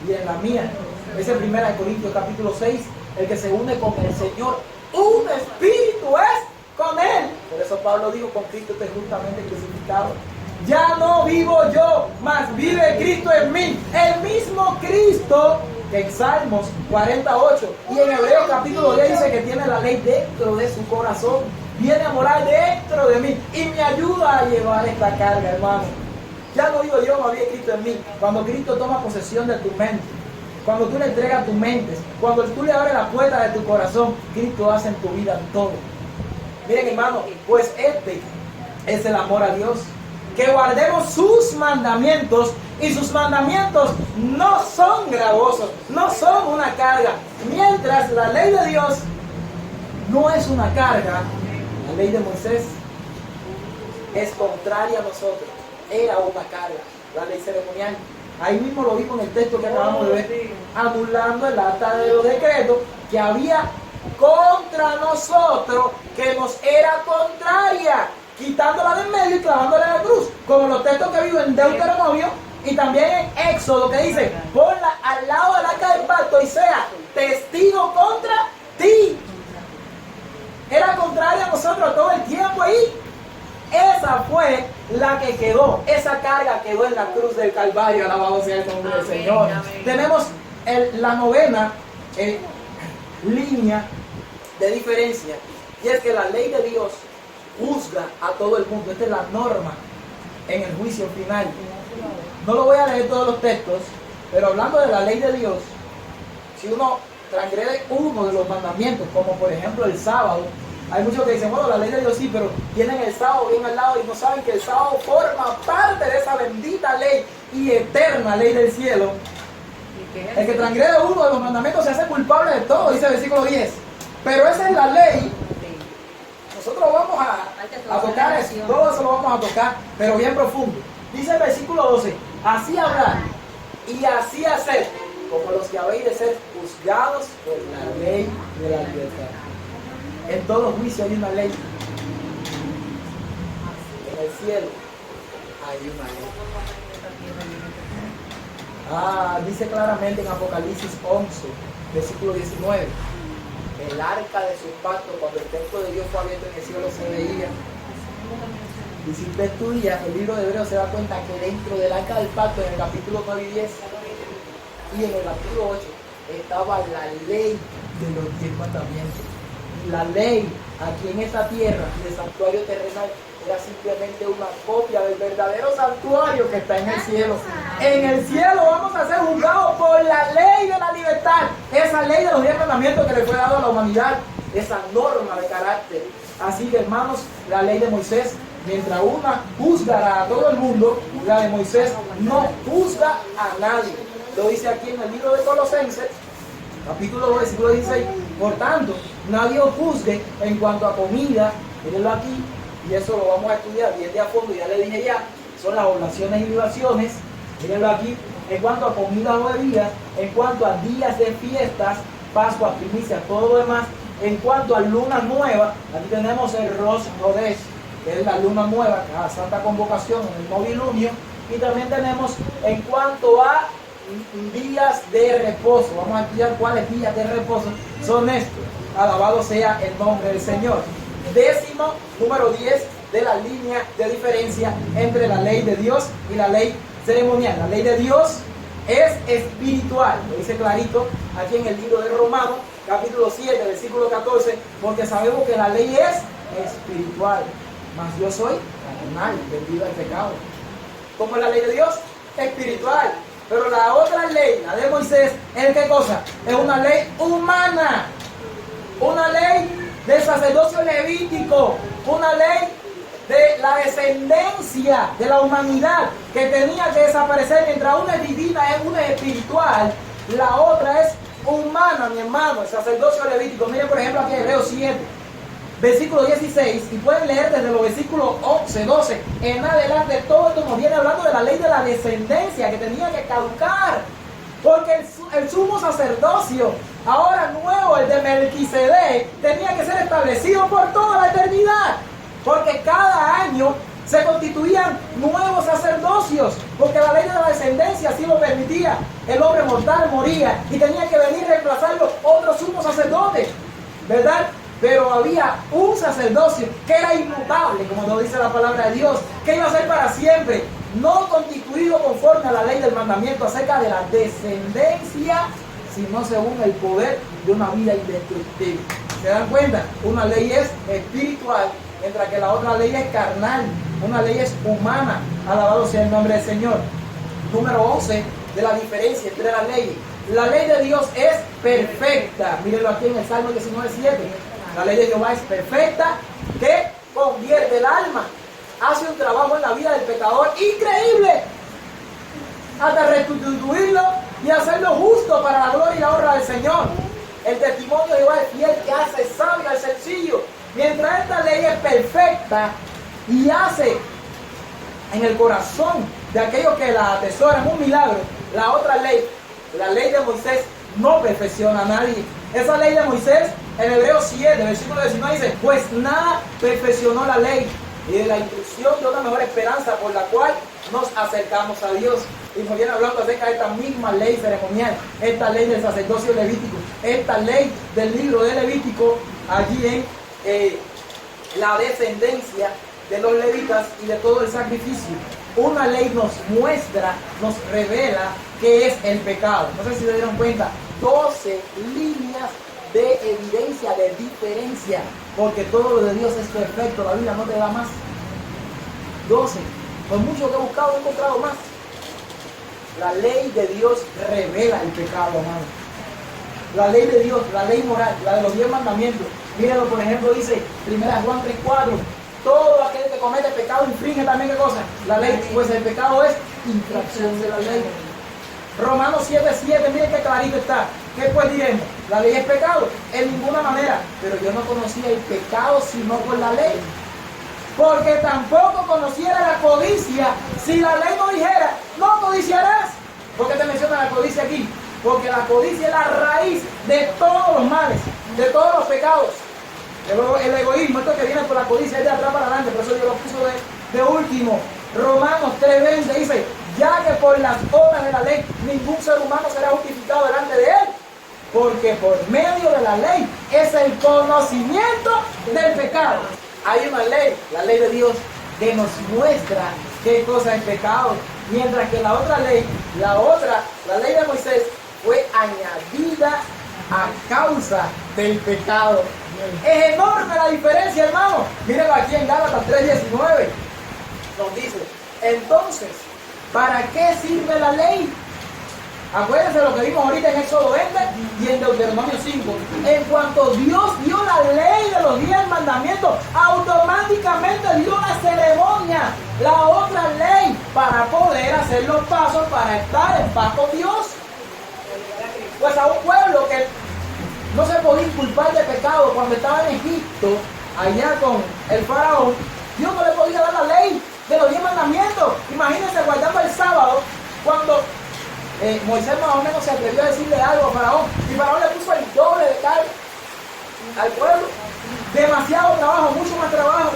y en la mía, es en 1 Corintios capítulo 6, el que se une con el Señor, un espíritu es con Él. Por eso Pablo dijo: con Cristo estoy justamente crucificado. Ya no vivo yo, mas vive Cristo en mí. El mismo Cristo que en Salmos 48 y en Hebreos capítulo 10 dice que tiene la ley dentro de su corazón. Viene a morar dentro de mí y me ayuda a llevar esta carga, hermano. Ya no vivo yo, mas vive Cristo en mí. Cuando Cristo toma posesión de tu mente, cuando tú le entregas tu mente, cuando tú le abres la puerta de tu corazón, Cristo hace en tu vida todo. Miren, hermano, pues este es el amor a Dios, que guardemos sus mandamientos, y sus mandamientos no son gravosos, no son una carga. Mientras la ley de Dios no es una carga, la ley de Moisés es contraria a nosotros, era una carga, la ley ceremonial. Ahí mismo lo vimos en el texto que acabamos de ver, anulando el acta de los decretos que había contra nosotros, que nos era contraria, quitándola de en medio y clavándola en la cruz, como los textos que vivo en Deuteronomio y también en Éxodo, que dice: ponla al lado del arca del pacto y sea testigo contra ti. Era contraria a nosotros todo el tiempo ahí. Esa fue la que quedó, esa carga quedó en la cruz del Calvario. Alabado sea el nombre del Señor. Amén. Tenemos la novena línea de diferencia, y es que la ley de Dios juzga a todo el mundo. Esta es la norma en el juicio final. No lo voy a leer todos los textos, pero hablando de la ley de Dios, si uno transgrede uno de los mandamientos, como por ejemplo el sábado, hay muchos que dicen: bueno, la ley de Dios sí, pero tienen el sábado bien al lado y no saben que el sábado forma parte de esa bendita ley y eterna ley del cielo. ¿Y qué es? El que transgrede uno de los mandamientos se hace culpable de todo, dice el versículo 10. Pero esa es la ley. Nosotros vamos a tocar eso, todo eso lo vamos a tocar, pero bien profundo. Dice el versículo 12, así habrá y así hacer, como los que habéis de ser juzgados por la ley de la libertad. En todo juicio hay una ley. En el cielo hay una ley. Dice claramente en Apocalipsis 11, versículo 19. El arca de su pacto, cuando el templo de Dios fue abierto en el cielo, se veía. Y si usted estudia el libro de Hebreos, se da cuenta que dentro del arca del pacto, en el capítulo 9 y 10, y en el capítulo 8, estaba la ley de los 10 mandamientos. Y la ley aquí en esta tierra, del santuario terrenal, era simplemente una copia del verdadero santuario que está en el cielo. En el cielo vamos a ser juzgados por la ley de la libertad. Esa ley de los 10 mandamientos que le fue dado a la humanidad. Esa norma de carácter. Así que, hermanos, la ley de Moisés, mientras una juzgará a todo el mundo, la de Moisés no juzga a nadie. Lo dice aquí en el libro de Colosenses, capítulo 2, versículo 16. Por tanto, nadie os juzgue en cuanto a comida. Mírenlo aquí. Y eso lo vamos a estudiar bien de a fondo, ya le dije ya, son las oblaciones y libaciones. Mírenlo aquí, en cuanto a comida o bebidas, en cuanto a días de fiestas, Pascua, primicia, todo lo demás. En cuanto a luna nueva, aquí tenemos el Rosh Hodesh, que es la luna nueva, la Santa Convocación en el novilunio. Y también tenemos en cuanto a días de reposo. Vamos a estudiar cuáles días de reposo son estos. Alabado sea el nombre del Señor. Décimo, número 10 de la línea de diferencia entre la ley de Dios y la ley ceremonial. La ley de Dios es espiritual, lo dice clarito aquí en el libro de Romanos, capítulo 7, versículo 14, porque sabemos que la ley es espiritual, mas yo soy carnal, vendido al pecado. ¿Cómo es la ley de Dios? Espiritual. Pero la otra ley, la de Moisés, ¿es qué cosa? Es una ley humana, una ley del sacerdocio levítico, una ley de la descendencia de la humanidad que tenía que desaparecer. Mientras una es divina, una es espiritual, la otra es humana, mi hermano, el sacerdocio levítico. Miren por ejemplo aquí Hebreos 7, versículo 16, y pueden leer desde los versículos 11, 12 en adelante. Todo esto nos viene hablando de la ley de la descendencia que tenía que caducar, porque el sumo sacerdocio, ahora nuevo, el de Melquisedec, tenía que ser establecido por toda la eternidad, porque cada año se constituían nuevos sacerdocios, porque la ley de la descendencia así lo permitía. El hombre mortal moría y tenía que venir a reemplazarlo otro sumo sacerdote, ¿verdad? Pero había un sacerdocio que era inmutable, como nos dice la palabra de Dios, que iba a ser para siempre, no constituido conforme a la ley del mandamiento acerca de la descendencia, sino según el poder de una vida indestructible. ¿Se dan cuenta? Una ley es espiritual, mientras que la otra ley es carnal, una ley es humana. Alabado sea el nombre del Señor. Número 11 de la diferencia entre las leyes. La ley de Dios es perfecta. Mírenlo aquí en el Salmo 19:7. La ley de Jehová es perfecta, que convierte el alma. Hace un trabajo en la vida del pecador increíble, hasta restituirlo y hacerlo justo para la gloria y la honra del Señor. El testimonio de Jehová es fiel, que hace sabio al sencillo. Mientras esta ley es perfecta y hace en el corazón de aquellos que la atesoran un milagro, la otra ley, la ley de Moisés, no perfecciona a nadie. Esa ley de Moisés, en Hebreos 7, versículo 19, dice: pues nada perfeccionó la ley, y de la instrucción de una mejor esperanza por la cual nos acercamos a Dios. Y nos viene hablando acerca de esta misma ley ceremonial, esta ley del sacerdocio levítico, esta ley del libro de Levítico, allí en la descendencia de los levitas y de todo el sacrificio. Una ley nos muestra, nos revela qué es el pecado. No sé si se dieron cuenta, 12 líneas de evidencia, de diferencia, porque todo lo de Dios es perfecto. La Biblia no te da más. 12. Por mucho que he buscado, he encontrado más. La ley de Dios revela el pecado, hermano. La ley de Dios, la ley moral, la de los 10 mandamientos. Mírenlo, por ejemplo, dice 1 Juan 3:4. Todo aquel que comete pecado infringe también, ¿qué cosa? La ley. Pues el pecado es infracción de la ley. Romanos 7:7, miren qué clarito está. ¿Qué pues diremos? ¿La ley es pecado? En ninguna manera. Pero yo no conocía el pecado sino por la ley. Porque tampoco conociera la codicia si la ley no dijera, no codiciarás. ¿Por qué te menciona la codicia aquí? Porque la codicia es la raíz de todos los males, de todos los pecados. El egoísmo, esto que viene por la codicia, es de atrás para adelante, por eso yo lo puso de último. Romanos 3:20 dice, ya que por las obras de la ley ningún ser humano será justificado delante de él, porque por medio de la ley es el conocimiento del pecado. Hay una ley, la ley de Dios, que nos muestra qué cosa es pecado, mientras que la otra ley, la ley de Moisés, fue añadida a causa del pecado. Es enorme la diferencia, hermano. Miren aquí en Gálatas 3:19. Nos dice, entonces, ¿para qué sirve la ley? Acuérdense de lo que vimos ahorita en Éxodo 20 y en Deuteronomio 5. En cuanto Dios dio la ley de los 10 mandamientos, automáticamente dio la ceremonia, la otra ley, para poder hacer los pasos para estar en paz con Dios. Pues a un pueblo que no se podía inculpar de pecado cuando estaba en Egipto, allá con el faraón, Dios no le podía dar la ley de los 10 mandamientos. Imagínense guardando el sábado, cuando Moisés más o menos se atrevió a decirle algo a Faraón, y Faraón le puso el doble de carga al pueblo. Demasiado trabajo, mucho más trabajo.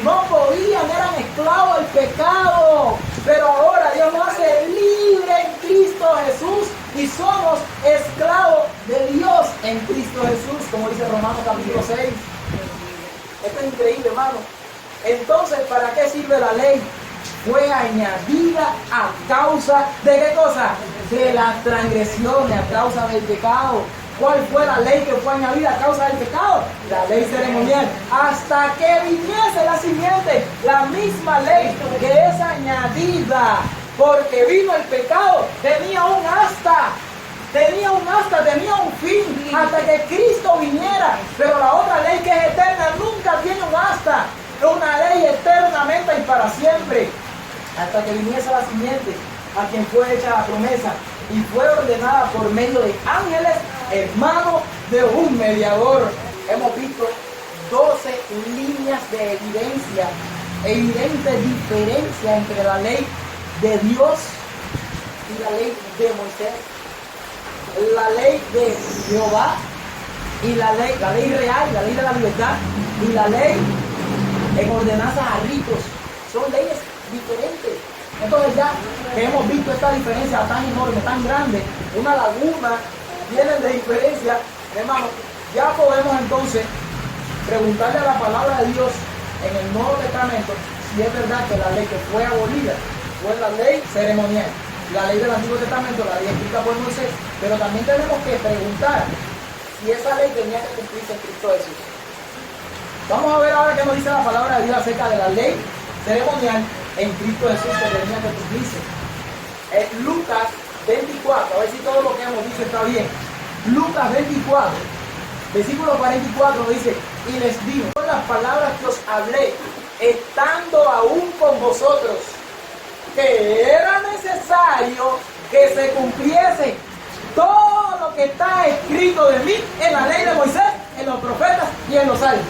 No podían, eran esclavos del pecado. Pero ahora Dios nos hace libre en Cristo Jesús y somos esclavos de Dios en Cristo Jesús, como dice Romanos capítulo 6. Esto es increíble, hermano. Entonces, ¿para qué sirve la ley? Fue añadida a causa de ¿qué cosa? De las transgresiones, a causa del pecado. ¿Cuál fue la ley que fue añadida a causa del pecado? La ley ceremonial. Hasta que viniese la simiente, la misma ley que es añadida, porque vino el pecado, tenía un asta, tenía un fin, hasta que Cristo viniera. Pero la otra ley, que es eterna, nunca tiene un asta. Es una ley eternamente y para siempre, hasta que viniese la simiente, a quien fue hecha la promesa y fue ordenada por medio de ángeles, hermanos de un mediador. Hemos visto 12 líneas de evidencia, evidente diferencia entre la ley de Dios y la ley de Moisés, la ley de Jehová y la ley real, la ley de la libertad, y la ley en ordenanzas a ricos. Son leyes diferentes. Entonces, ya que hemos visto esta diferencia tan enorme, tan grande, una laguna llena de diferencia, hermano, ya podemos entonces preguntarle a la palabra de Dios en el Nuevo Testamento si es verdad que la ley que fue abolida fue la ley ceremonial, la ley del Antiguo Testamento, la ley escrita por Moisés. Pero también tenemos que preguntar si esa ley tenía que cumplirse en Cristo Jesús. Vamos a ver ahora qué nos dice la palabra de Dios acerca de la ley ceremonial en Cristo Jesús que tenía que cumplirse. Lucas 24, a ver si todo lo que hemos dicho está bien. Lucas 24, versículo 44 dice, y les dijo, con las palabras que os hablé, estando aún con vosotros, que era necesario que se cumpliese todo lo que está escrito de mí en la ley de Moisés, en los profetas y en los salmos.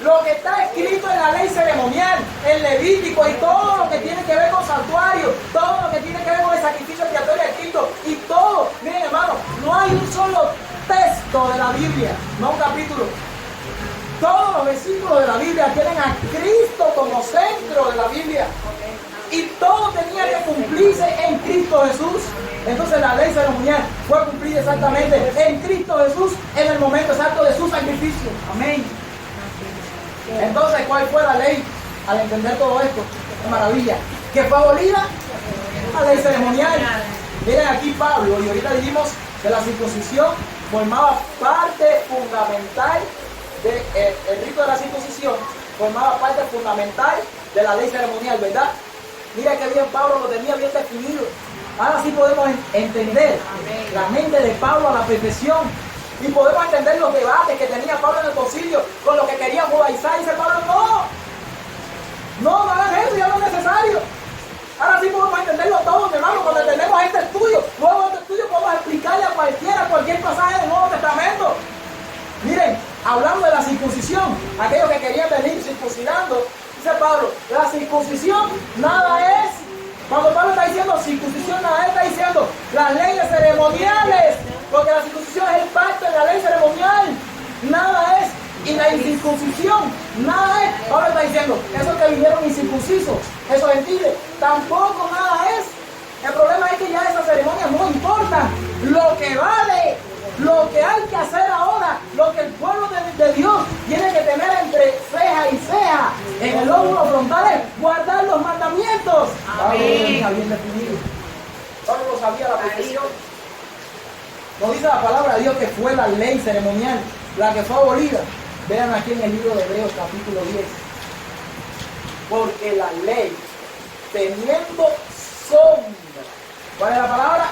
Lo que está escrito en la ley ceremonial, en Levítico, y todo lo que tiene que ver con santuario, todo lo que tiene que ver con el sacrificio expiatorio de Cristo, y todo. Miren, hermano, no hay un solo texto de la Biblia, no un capítulo. Todos los versículos de la Biblia tienen a Cristo como centro de la Biblia. Y todo tenía que cumplirse en Cristo Jesús. Entonces la ley ceremonial fue cumplida exactamente en Cristo Jesús, en el momento exacto de su sacrificio. Amén. Entonces, ¿cuál fue la ley al entender todo esto? ¡Qué maravilla! ¿Qué fue abolida? La ley ceremonial. Miren aquí Pablo, y ahorita dijimos que la circuncisión formaba parte fundamental el rito de la circuncisión, formaba parte fundamental de la ley ceremonial, ¿verdad? Mira que bien Pablo lo tenía bien definido. Ahora sí podemos entender la mente de Pablo a la perfección. Y podemos entender los debates que tenía Pablo en el concilio con lo que quería judaizar. Y dice Pablo, no hagan eso, ya no es necesario. necesario. Ahora sí podemos entenderlo todo, mi hermano, cuando entendemos este estudio. Luego de este estudio podemos explicarle a cualquier pasaje del Nuevo Testamento. Miren, hablando de la circuncisión, aquellos que querían venir circuncidando, dice Pablo, la circuncisión nada es. Cuando Pablo está diciendo circuncisión, nada está diciendo las leyes ceremoniales, porque la circuncisión es el parte de la ley ceremonial, nada es. Y la incircuncisión, nada es. Pablo está diciendo, esos que vinieron incircuncisos, esos gentiles, tampoco nada es. El problema es que ya esas ceremonias no importan. Lo que vale, lo que hay que hacer ahora, lo que el pueblo de Dios tiene que tener entre ceja y ceja, en el lóbulo frontal, es guardar los mandamientos. Pablo lo tenía bien definido. Pablo lo sabía la perfección. Nos dice la palabra de Dios que fue la ley ceremonial la que fue abolida. Vean aquí en el libro de Hebreos capítulo 10. Porque la ley, teniendo sombra, ¿cuál es la palabra?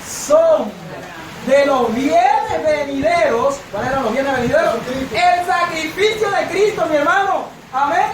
Sombra de los bienes venideros. ¿Cuáles eran los bienes venideros? El sacrificio de Cristo, mi hermano. Amén.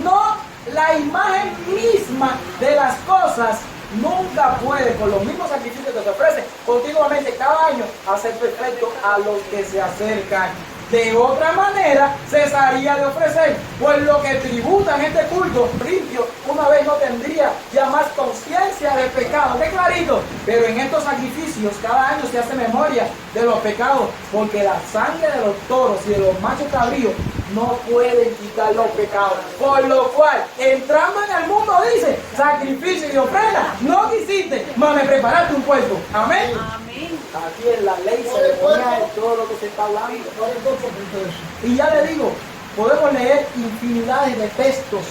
No la imagen misma de las cosas. Nunca puede, con los mismos sacrificios que se ofrecen continuamente cada año, hacer perfecto a los que se acercan. De otra manera, cesaría de ofrecer, pues lo que tributan este culto limpio, una vez no tendría ya más conciencia del pecado. ¡Qué clarito! Pero en estos sacrificios, cada año se hace memoria de los pecados, porque la sangre de los toros y de los machos cabríos no pueden quitar los pecados. Por lo cual, entrando en el mundo, dice, sacrificio y ofrenda, no quisiste, mas me preparaste un puesto. Amén. Amén. Aquí en la ley ceremonial es todo lo que se está hablando. Y ya le digo, podemos leer infinidades de textos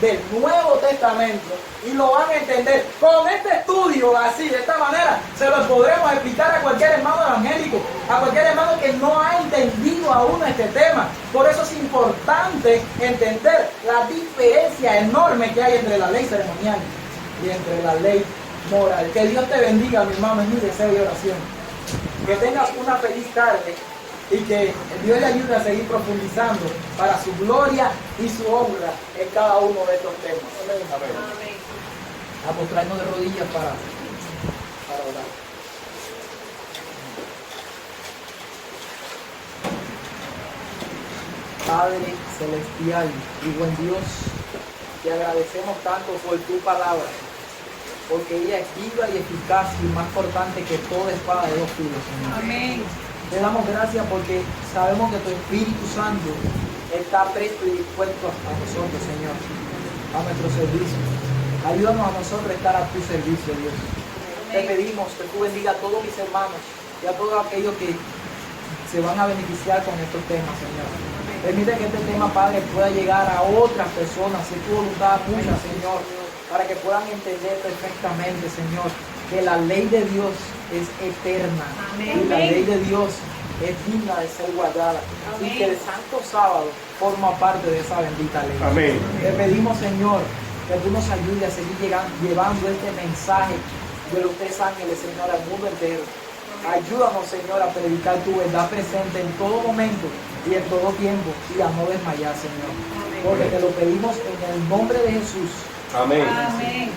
del Nuevo Testamento y lo van a entender. Con este estudio así, de esta manera, se lo podremos explicar a cualquier hermano evangélico, a cualquier hermano que no ha entendido aún este tema. Por eso es importante entender la diferencia enorme que hay entre la ley ceremonial y entre la ley moral. Que Dios te bendiga, mi hermano, es mi deseo y oración. Que tengas una feliz tarde y que Dios le ayude a seguir profundizando para su gloria y su honra en cada uno de estos temas. Amén. Amén. A postrarnos de rodillas para orar. Padre celestial y buen Dios, te agradecemos tanto por tu palabra, porque ella es viva y eficaz y más cortante que toda espada de dos filos, Señor. Amén. Te damos gracias porque sabemos que tu Espíritu Santo está presto y dispuesto a nosotros, Señor, a nuestro servicio. Ayúdanos a nosotros a estar a tu servicio, Dios. Te pedimos que tú bendiga a todos mis hermanos y a todos aquellos que se van a beneficiar con estos temas, Señor. Permite que este tema, Padre, pueda llegar a otras personas, si tu voluntad tuya, Señor, para que puedan entender perfectamente, Señor, que la ley de Dios es eterna. Amén. Y la ley de Dios es digna de ser guardada. Amén. Y que el Santo Sábado forma parte de esa bendita ley. Amén. Te pedimos, Señor, que tú nos ayudes a seguir llevando este mensaje de los tres ángeles, Señor, al mundo entero. Ayúdanos, Señor, a predicar tu verdad presente en todo momento y en todo tiempo y a no desmayar, Señor. Porque te lo pedimos en el nombre de Jesús. Amén. Amén.